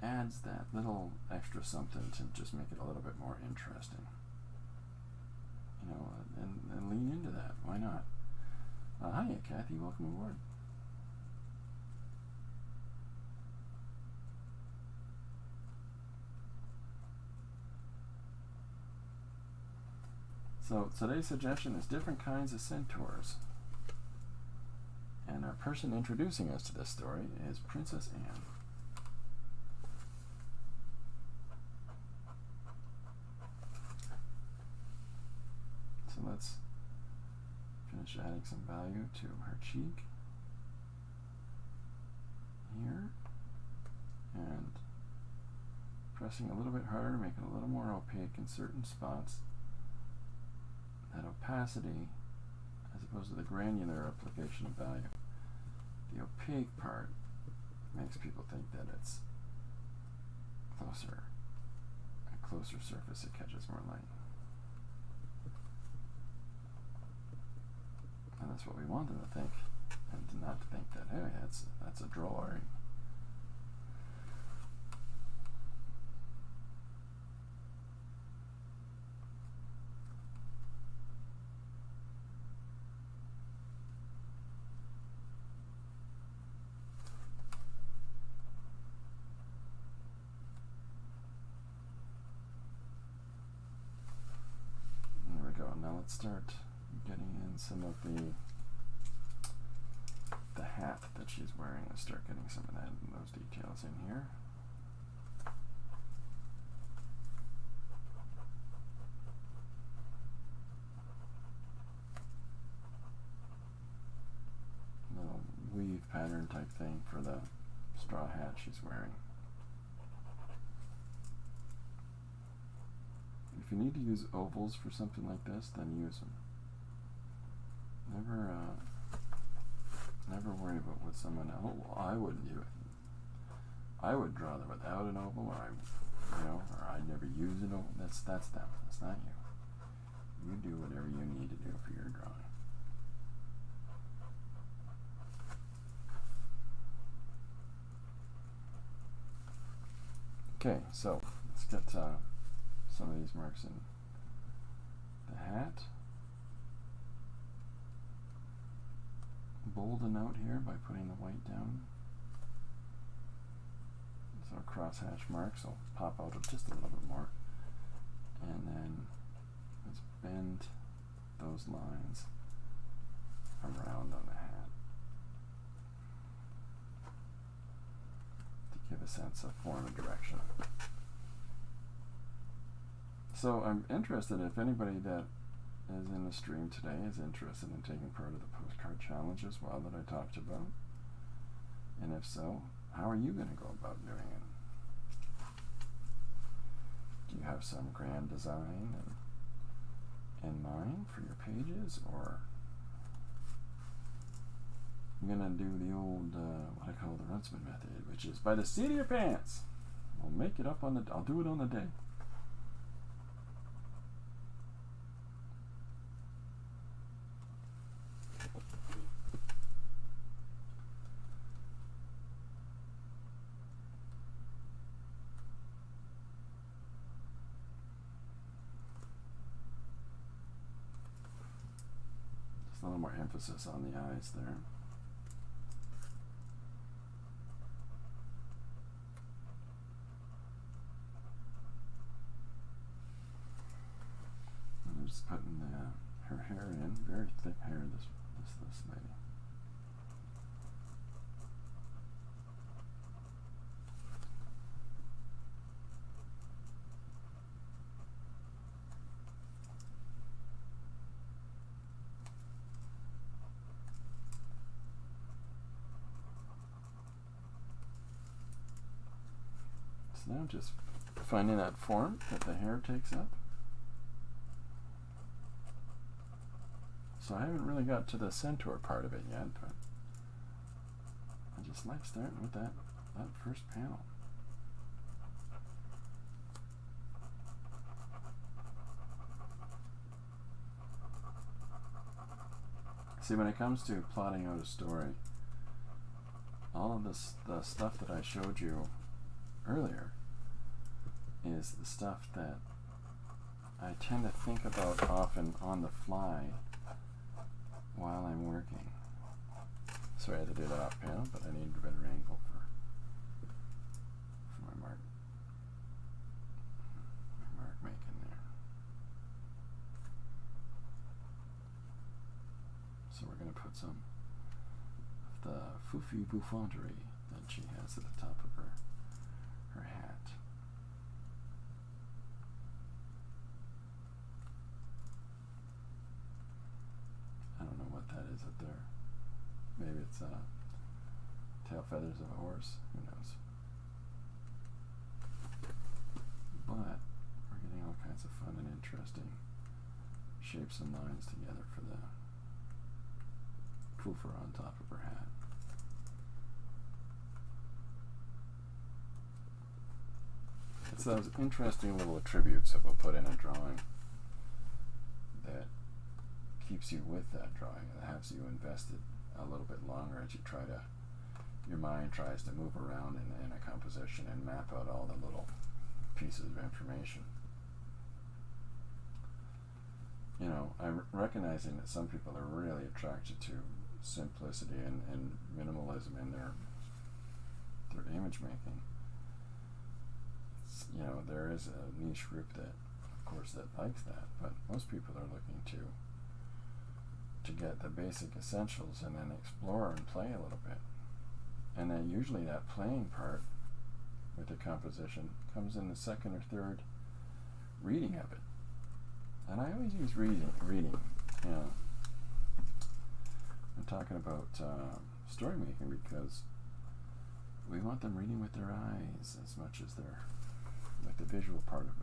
adds that little extra something to just make it a little bit more interesting. And lean into that. Why not? Hiya, Kathy. Welcome aboard. So today's suggestion is different kinds of centaurs. And our person introducing us to this story is Princess Anne. So let's finish adding some value to her cheek here, and pressing a little bit harder to make it a little more opaque in certain spots. That opacity, as opposed to the granular application of value, the opaque part makes people think that it's closer, a closer surface, it catches more light. And that's what we want them to think. And not to think that, hey, that's a drawing. There we go. Now let's start getting in some of the hat that she's wearing. Let's start getting some of those details in here. Little weave pattern type thing for the straw hat she's wearing. If you need to use ovals for something like this, then use them. Never worry about what someone else. Well, I wouldn't do it. I would draw them without an oval, or I'd never use an oval. That's them. That's not you. You do whatever you need to do for your drawing. Okay, so let's get some of these marks in the hat. Bolden out here by putting the white down. So crosshatch marks will pop out just a little bit more. And then let's bend those lines around on the hat to give a sense of form and direction. So I'm interested if anybody that is in the stream today is interested in taking part of the postcard challenge as well that I talked about. And if so, how are you going to go about doing it? Do you have some grand design in mind for your pages, or you're going to do the old, what I call the Runtsman method, which is by the seat of your pants. I'll make it up I'll do it on the day. A little more emphasis on the eyes there. And I'm just putting her hair in, very thick hair, this lady. So now I'm just finding that form that the hair takes up. So I haven't really got to the centaur part of it yet, but I just like starting with that first panel. See, when it comes to plotting out a story, all of the stuff that I showed you earlier is the stuff that I tend to think about often on the fly while I'm working. Sorry I had to do that off panel, but I needed a better angle for my mark making there. So we're going to put some of the foofy bouffanterie that she has at the top of her hat. I don't know what that is up there. Maybe it's tail feathers of a horse. Who knows? But we're getting all kinds of fun and interesting shapes and lines together for the foofer on top of her hat. It's those interesting little attributes that we'll put in a drawing that keeps you with that drawing and has you invested a little bit longer as your mind tries to move around in a composition and map out all the little pieces of information. I'm recognizing that some people are really attracted to simplicity and minimalism in their image making. There is a niche group that, of course, that likes that, but most people are looking to get the basic essentials and then explore and play a little bit. And then usually that playing part with the composition comes in the second or third reading of it. And I always use reading. I'm talking about story making because we want them reading with their eyes as much as they're with the visual part of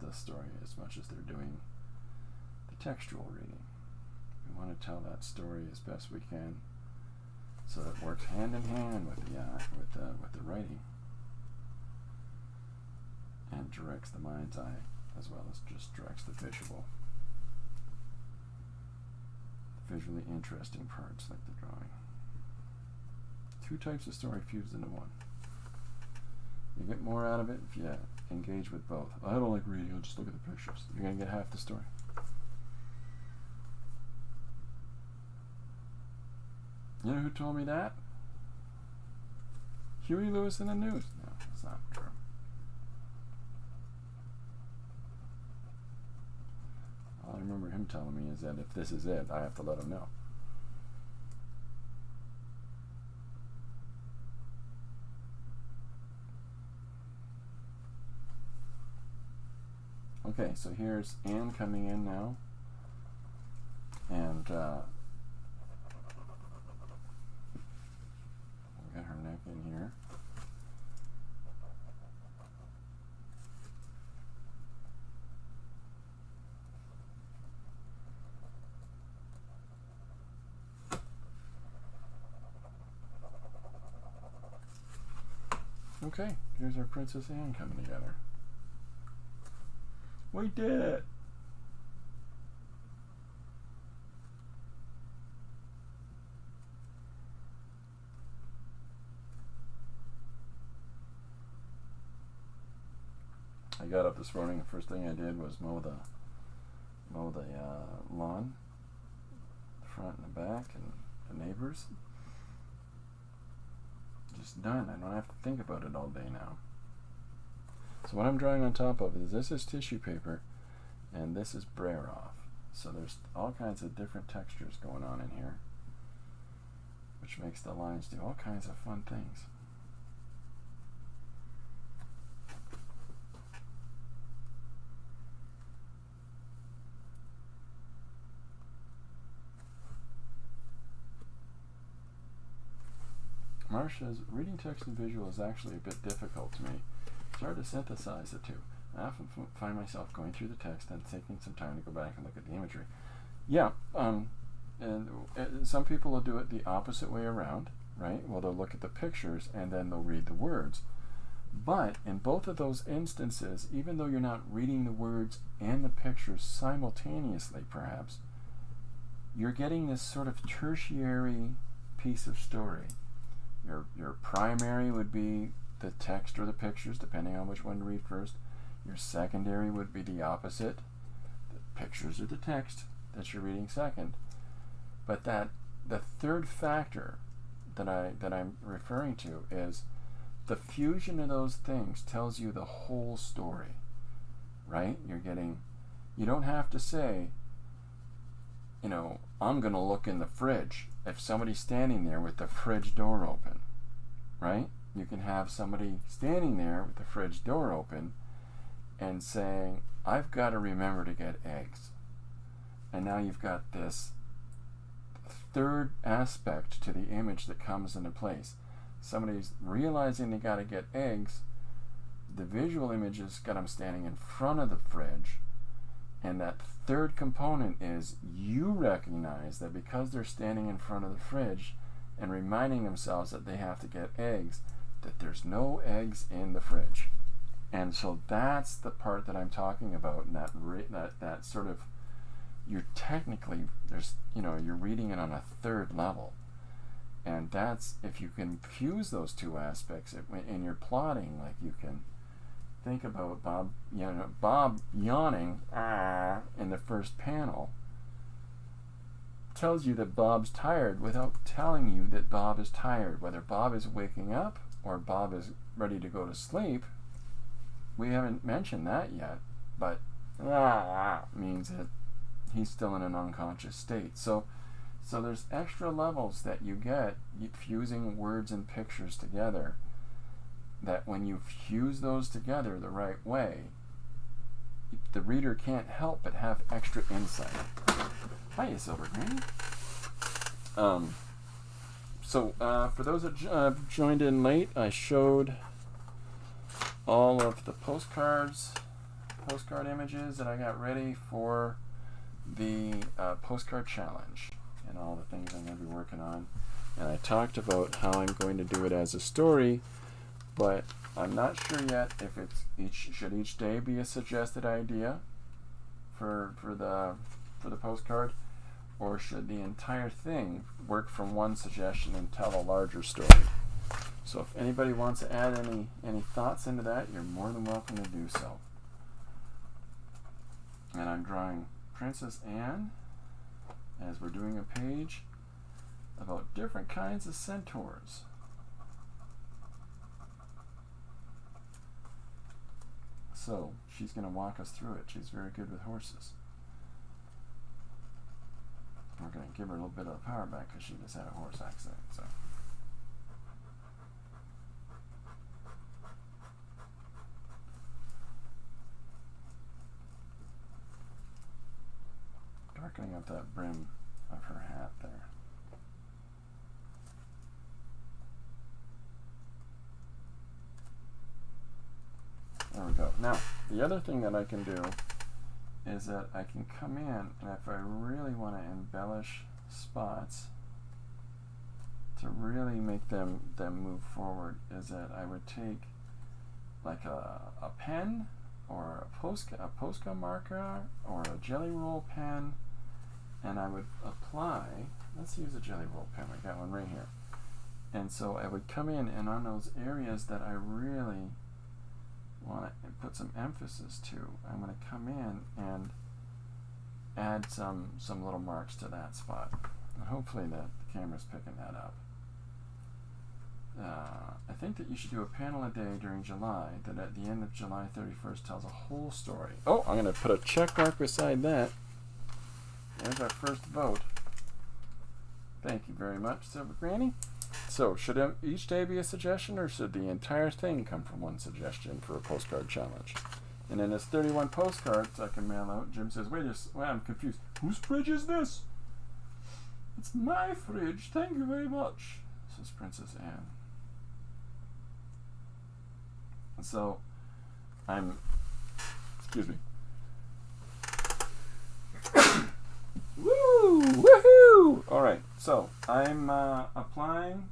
the story as much as they're doing the textual reading. We want to tell that story as best we can, so that it works hand in hand with the writing and directs the mind's eye as well as just directs the visually interesting parts like the drawing. Two types of story fused into one. You get more out of it if you engage with both. I don't like reading, I'll just look at the pictures. You're going to get half the story. You know who told me that? Huey Lewis in the News. No, that's not true. All I remember him telling me is that if this is it, I have to let him know. Okay, so here's Anne coming in now. And we'll get her neck in here. Okay, here's our Princess Anne coming together. We did it! I got up this morning, the first thing I did was mow the lawn, the front and the back, and the neighbors. Just done. I don't have to think about it all day now. So what I'm drawing on top of is this is tissue paper and this is brayer off. So there's all kinds of different textures going on in here, which makes the lines do all kinds of fun things. Marcia's reading text and visual is actually a bit difficult to me. It's hard to synthesize the two. I often find myself going through the text and taking some time to go back and look at the imagery. Yeah, and some people will do it the opposite way around, right? Well, they'll look at the pictures and then they'll read the words. But in both of those instances, even though you're not reading the words and the pictures simultaneously, perhaps, you're getting this sort of tertiary piece of story. Your primary would be the text or the pictures, depending on which one to read first. Your secondary would be the opposite. The pictures or the text that you're reading second. But the third factor that I'm referring to is the fusion of those things tells you the whole story, right? You don't have to say, I'm going to look in the fridge if somebody's standing there with the fridge door open, right? You can have somebody standing there with the fridge door open and saying, I've got to remember to get eggs. And now you've got this third aspect to the image that comes into place. Somebody's realizing they got to get eggs. The visual image has got them standing in front of the fridge. And that third component is you recognize that because they're standing in front of the fridge and reminding themselves that they have to get eggs, that there's no eggs in the fridge. And so that's the part that I'm talking about, and that sort of, you're technically, you're reading it on a third level. And that's, if you can fuse those two aspects in your plotting, like you can think about Bob yawning in the first panel, tells you that Bob's tired without telling you that Bob is tired. Whether Bob is waking up or Bob is ready to go to sleep, we haven't mentioned that yet, but means that he's still in an unconscious state. So there's extra levels that you get fusing words and pictures together, that when you fuse those together the right way, the reader can't help but have extra insight. Hiya, Silver Granny. For those that joined in late, I showed all of the postcard images that I got ready for the postcard challenge and all the things I'm going to be working on. And I talked about how I'm going to do it as a story, but I'm not sure yet if it's should each day be a suggested idea for the postcard, or should the entire thing work from one suggestion and tell a larger story. So if anybody wants to add any thoughts into that, you're more than welcome to do so. And I'm drawing Princess Anne as we're doing a page about different kinds of centaurs. So she's going to walk us through it. She's very good with horses. We're going to give her a little bit of the power back because she just had a horse accident. So. Darkening up that brim of her hat there. There we go. Now, the other thing that I can do is that I can come in, and if I really want to embellish spots to really make them move forward, is that I would take like a pen or a Posca marker or a jelly roll pen, and I would apply, let's use a jelly roll pen, I got one right here. And so I would come in, and on those areas that I really want to put some emphasis to, I'm going to come in and add some little marks to that spot. And hopefully the camera's picking that up. I think that you should do a panel a day during July that at the end of July 31st tells a whole story. Oh, I'm going to put a check mark beside that. There's our first vote. Thank you very much, Silver Granny. So, should each day be a suggestion, or should the entire thing come from one suggestion for a postcard challenge? And in his 31 postcards I can mail out, Jim says, wait, I'm confused. Whose fridge is this? It's my fridge, thank you very much, says Princess Anne. And so, excuse me. Woo! Woohoo! Alright, so I'm applying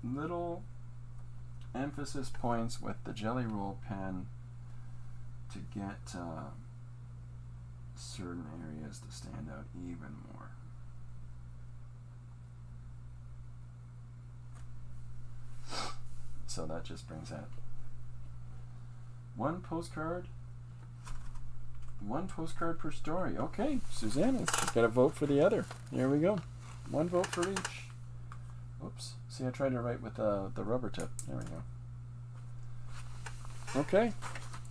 little emphasis points with the jelly roll pen to get certain areas to stand out even more. So that just brings that one postcard per story. Okay, Susanna, she's got a vote for the other. There we go. One vote for each. Oops. See, I tried to write with the rubber tip. There we go. Okay.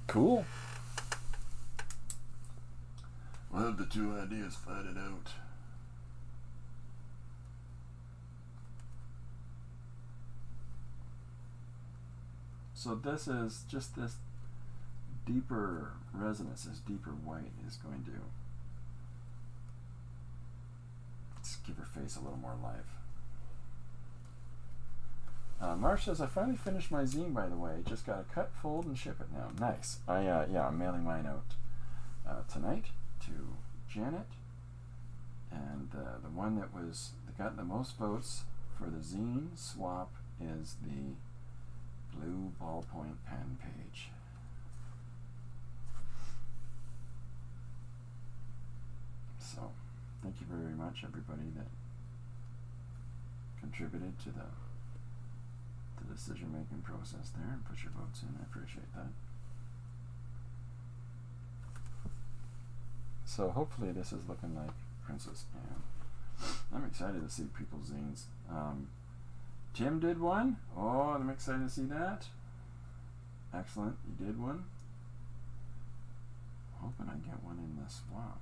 Cool. We'll have the two ideas fight it out. So this is just this deeper resonance, this deeper white is going to just give her face a little more life. Marsh says, I finally finished my zine, by the way. Just got to cut, fold, and ship it now. Nice. I'm mailing mine out tonight to Janet. And the one that got the most votes for the zine swap is the blue ballpoint pen page. So, thank you very much, everybody that contributed to the decision-making process there and put your votes in. I appreciate that. So hopefully this is looking like Princess Anne. I'm excited to see people's zines. Tim did one. Oh, I'm excited to see that. Excellent, you did one. Hoping I get one in the swap.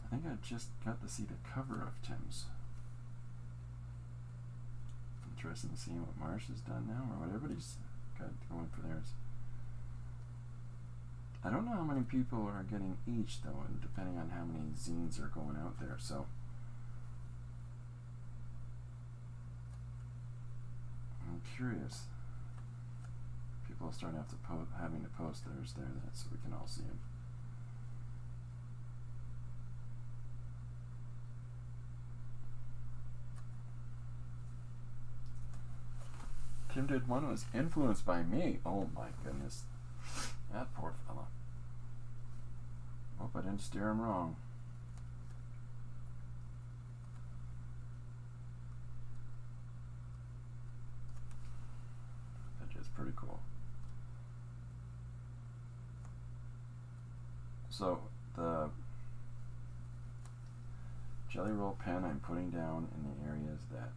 I think I just got to see the cover of Tim's. Interesting to see what Marsh has done now, or what everybody's got going for theirs. I don't know how many people are getting each though, and depending on how many zines are going out there, so I'm curious. People are starting to have to having to post theirs there so we can all see them. Tim did one was influenced by me. Oh my goodness. That poor fella. Hope I didn't steer him wrong. That is pretty cool. So the Jelly Roll pen I'm putting down in the areas that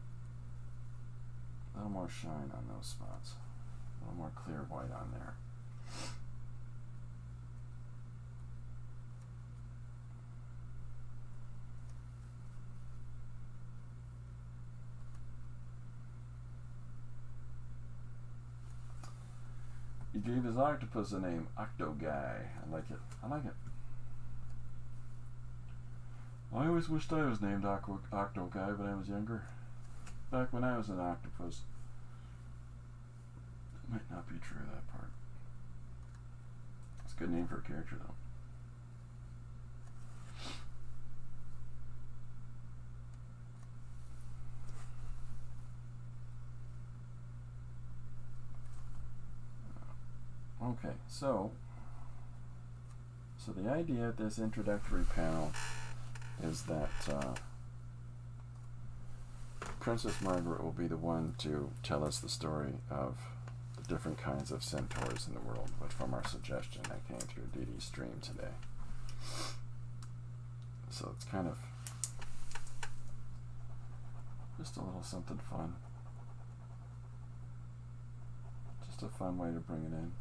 a little more shine on those spots. A little more clear white on there. He gave his octopus a name, Octo Guy. I like it. I like it. I always wished I was named Octo Guy when I was younger. Back when I was an octopus. That might not be true, that part. It's a good name for a character, though. Okay, so the idea of this introductory panel is that Princess Margaret will be the one to tell us the story of the different kinds of centaurs in the world, but from our suggestion that came through Dee Dee's stream today. So it's kind of just a little something fun. Just a fun way to bring it in.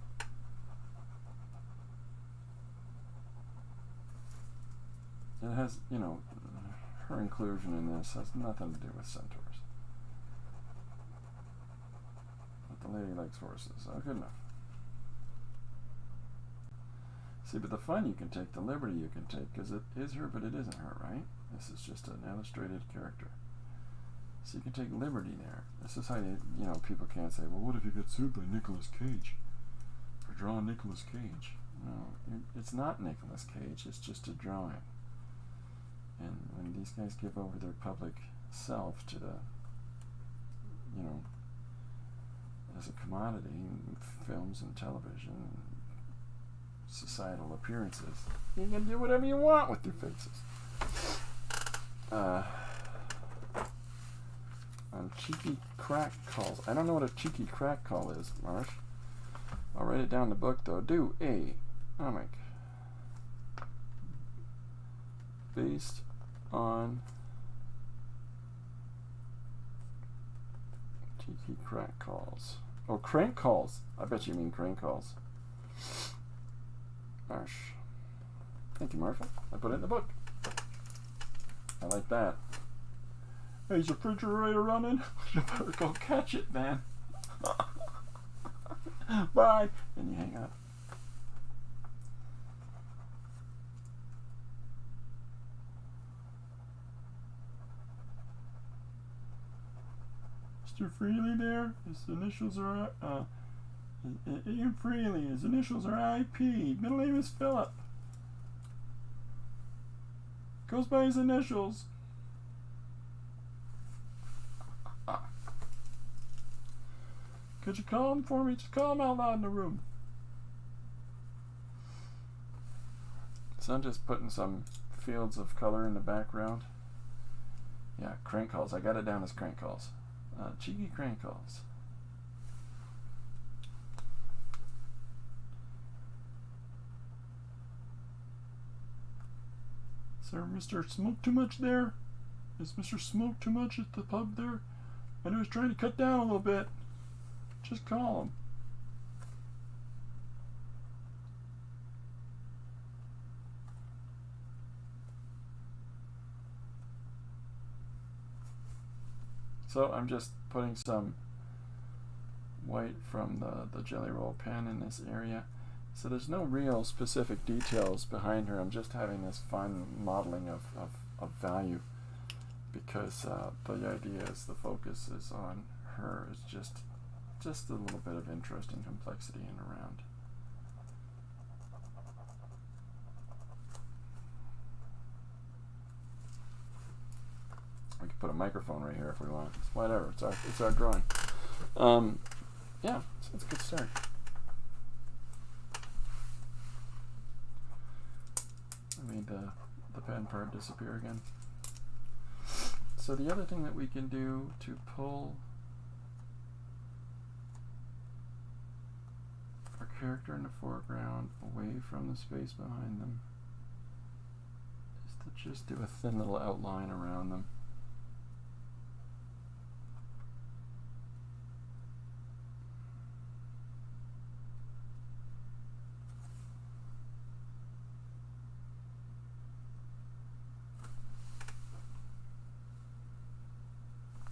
It has, you know, her inclusion in this has nothing to do with centaurs. But the lady likes horses. Oh, good enough. See, but the fun you can take, the liberty you can take, because it is her, but it isn't her, right? This is just an illustrated character. So you can take liberty there. This is how you know, people can't say, well, what if you get sued by Nicolas Cage for drawing Nicolas Cage? No, it's not Nicolas Cage. It's just a drawing. And when these guys give over their public self to the, you know, as a commodity in films and television and societal appearances, you can do whatever you want with your faces. On cheeky crack calls. I don't know what a cheeky crack call is, Marsh. I'll write it down in the book, though. Do a comic based on cheeky crack calls. Oh, crank calls. I bet you mean crank calls. Marsh. Thank you, Marshall. I put it in the book. I like that. Hey, is your refrigerator running? You better go catch it, man. Bye. And you hang up. Mr. Freely there? His initials are, Ian Freely. His initials are IP. Middle name is Philip. Goes by his initials. Could you call him for me? Just call him out loud in the room. So I'm just putting some fields of color in the background. Yeah, crank calls. I got it down as crank calls. Cheeky crank calls. Sir, Mr. Smoke Too Much there? Is Mr. Smoke Too Much at the pub there? I know he's trying to cut down a little bit. Just call him. So I'm just putting some white from the Jelly Roll pen in this area. So there's no real specific details behind her. I'm just having this fun modeling of value, because the idea is the focus is on her. It's just a little bit of interesting complexity in around. We could put a microphone right here if we want. It's whatever. It's our drawing. Yeah, so it's a good start. I made the pen part disappear again. So the other thing that we can do to pull our character in the foreground away from the space behind them is to just do a thin little outline around them.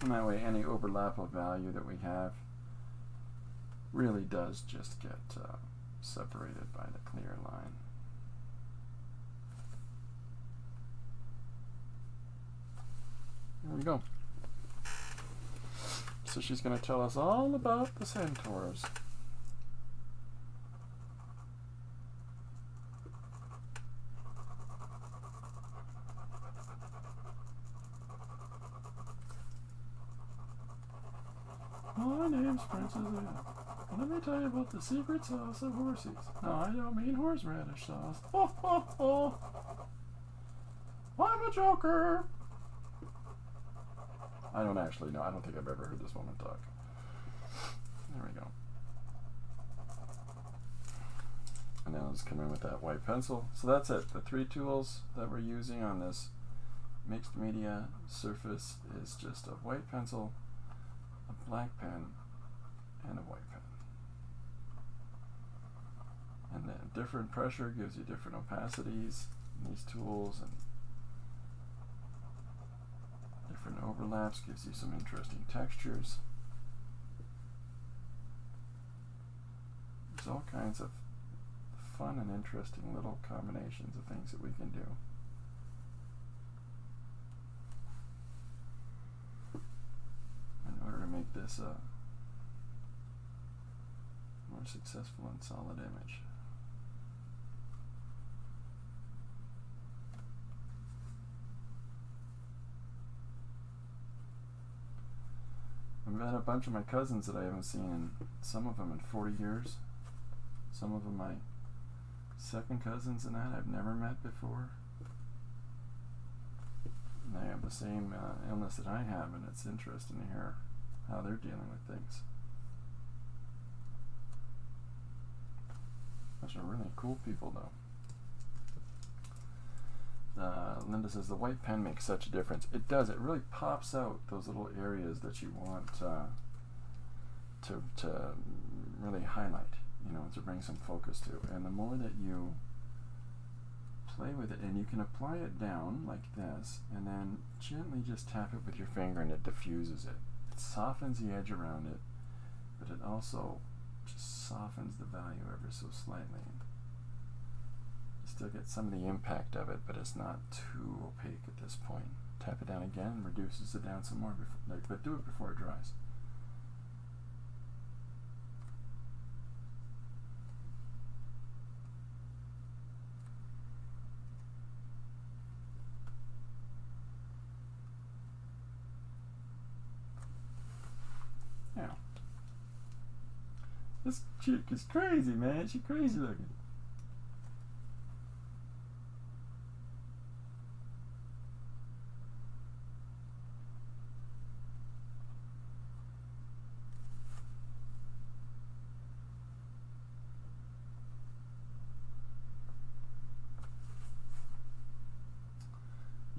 And that way any overlap of value that we have really does just get separated by the clear line. There we go. So she's going to tell us all about the centaurs. My name's Princess Anne. Let me tell you about the secret sauce of horses. No, I don't mean horseradish sauce. Ho, ho, ho. I'm a joker. I don't actually know. I don't think I've ever heard this woman talk. There we go. And now let's come in with that white pencil. So that's it. The three tools that we're using on this mixed media surface is just a white pencil, a black pen, and a white pen. And then different pressure gives you different opacities in these tools, and different overlaps gives you some interesting textures. There's all kinds of fun and interesting little combinations of things that we can do. In order to make this a more successful and solid image. I've had a bunch of my cousins that I haven't seen, in some of them in 40 years. Some of them my second cousins and that I've never met before. And they have the same illness that I have, and it's interesting to hear how they're dealing with things. Those are really cool people, though. Linda says the white pen makes such a difference. It does. It really pops out those little areas that you want to really highlight, you know, to bring some focus to. And the more that you play with it, and you can apply it down like this, and then gently just tap it with your finger, and it diffuses it. It softens the edge around it, but it also just softens the value ever so slightly. You still get some of the impact of it, but it's not too opaque at this point. Tap it down again and reduces it down some more, but do it before it dries. Yeah. This chick is crazy, man. She's crazy looking.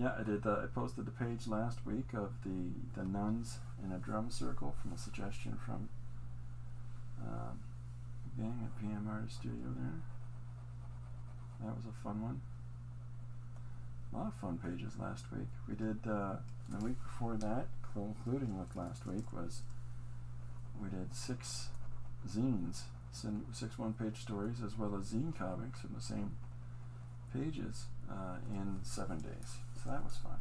Yeah, I did. I posted the page last week of the nuns in a drum circle from a suggestion from gang at PM Artist Studio there. That was a fun one. A lot of fun pages last week. We did the week before that, concluding with last week, was we did 6 zines, 6 one-page stories, as well as zine comics from the same pages in 7 days. So that was fun.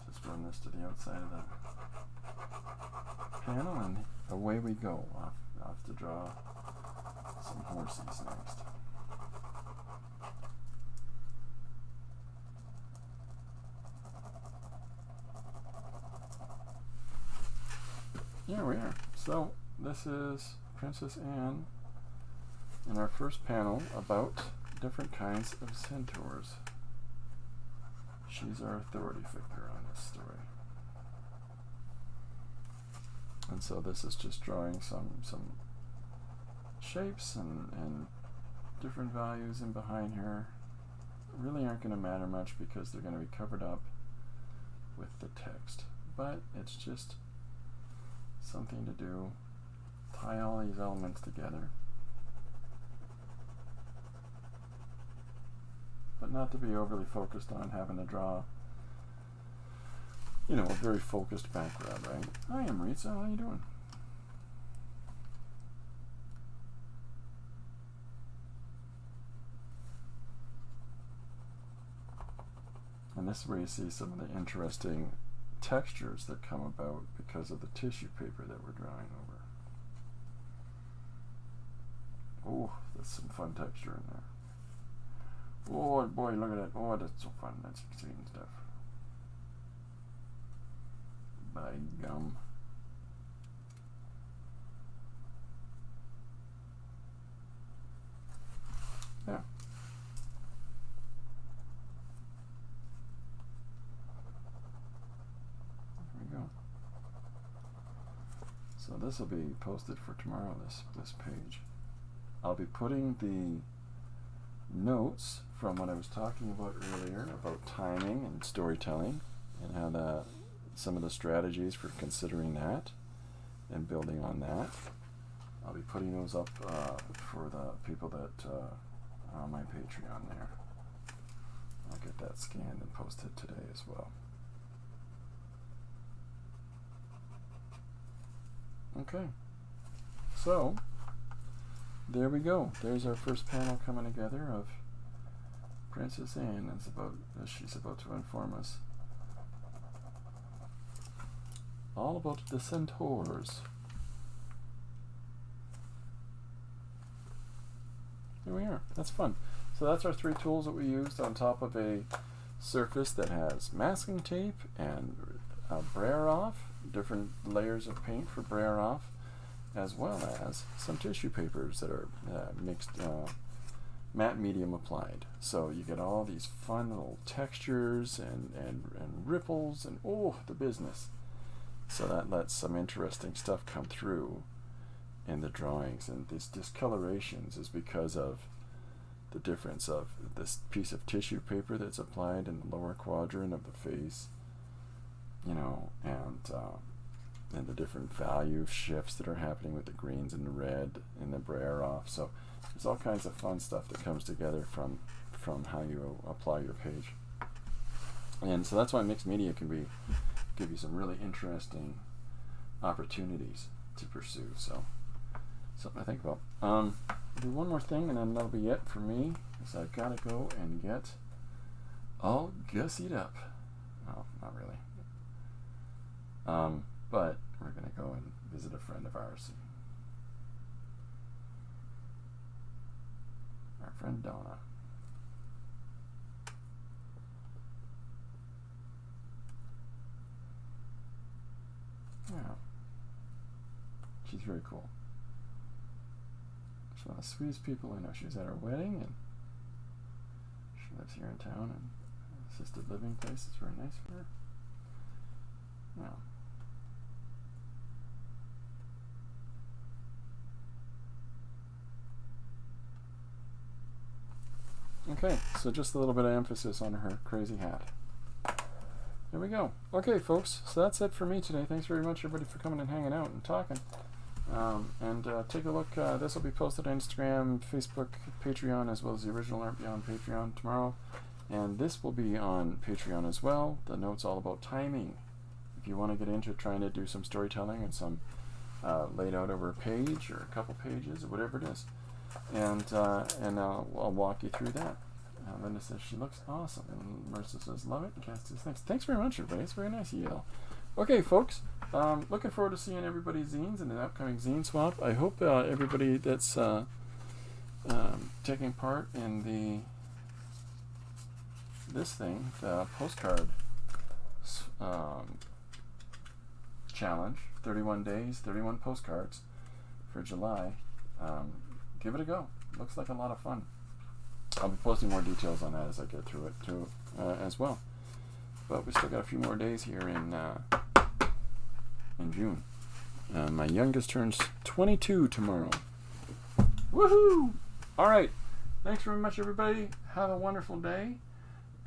Just run this to the outside of the panel, and away we go. Off to draw some horses next. Here we are. So this is Princess Anne in our first panel about different kinds of centaurs. She's our authority figure on this story. And so this is just drawing some shapes and different values in behind her. Really aren't going to matter much because they're going to be covered up with the text. But it's just something to do. Tie all these elements together. But not to be overly focused on having to draw, you know, a very focused background, right? Hi, Maritza, how you doing? And this is where you see some of the interesting textures that come about because of the tissue paper that we're drawing over. Oh, there's some fun texture in there. Oh boy, look at that. Oh, that's so fun. That's exciting stuff. By gum. Yeah. There we go. So this will be posted for tomorrow, this page. I'll be putting the notes from what I was talking about earlier about timing and storytelling and how some of the strategies for considering that and building on that. I'll be putting those up for the people that are on my Patreon there. I'll get that scanned and posted today as well. Okay, so there we go. There's our first panel coming together of Princess Anne as she's about to inform us all about the centaurs. Here we are. That's fun. So that's our 3 tools that we used on top of a surface that has masking tape and brayer off, different layers of paint for brayer off, as well as some tissue papers that are mixed matte medium applied. So you get all these fun little textures and ripples and oh, the business. So that lets some interesting stuff come through in the drawings, and these discolorations is because of the difference of this piece of tissue paper that's applied in the lower quadrant of the face, you know, and the different value shifts that are happening with the greens and the red and the brayer off. So there's all kinds of fun stuff that comes together from how you apply your page. And so that's why mixed media can give you some really interesting opportunities to pursue. So something to think about. Do one more thing and then that'll be it for me, because I've got to go and get all gussied up. Oh, not really. But we're going to go and visit a friend of ours. Our friend Donna. Yeah. She's very cool. She's one of the sweetest people I know. She was at our wedding, and she lives here in town, and assisted living place is very nice for her. Yeah. Okay, so just a little bit of emphasis on her crazy hat. There we go. Okay, folks, so that's it for me today. Thanks very much, everybody, for coming and hanging out and talking. And take a look. This will be posted on Instagram, Facebook, Patreon, as well as the original Art Beyond Patreon tomorrow. And this will be on Patreon as well. The note's all about timing. If you want to get into trying to do some storytelling and some laid out over a page or a couple pages or whatever it is. And I'll walk you through that. Linda says she looks awesome, and Marissa says love it. And Cass says thanks. Thanks very much, everybody. It's very nice of you. Okay, folks. Looking forward to seeing everybody's zines in the upcoming zine swap. I hope everybody that's taking part in the postcard challenge, 31 days, 31 postcards for July. Give it a go. Looks like a lot of fun. I'll be posting more details on that as I get through it too, as well. But we still got a few more days here in June. My youngest turns 22 tomorrow. Woohoo! All right. Thanks very much, everybody. Have a wonderful day,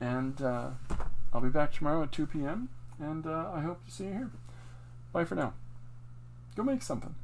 and I'll be back tomorrow at 2 p.m. And I hope to see you here. Bye for now. Go make something.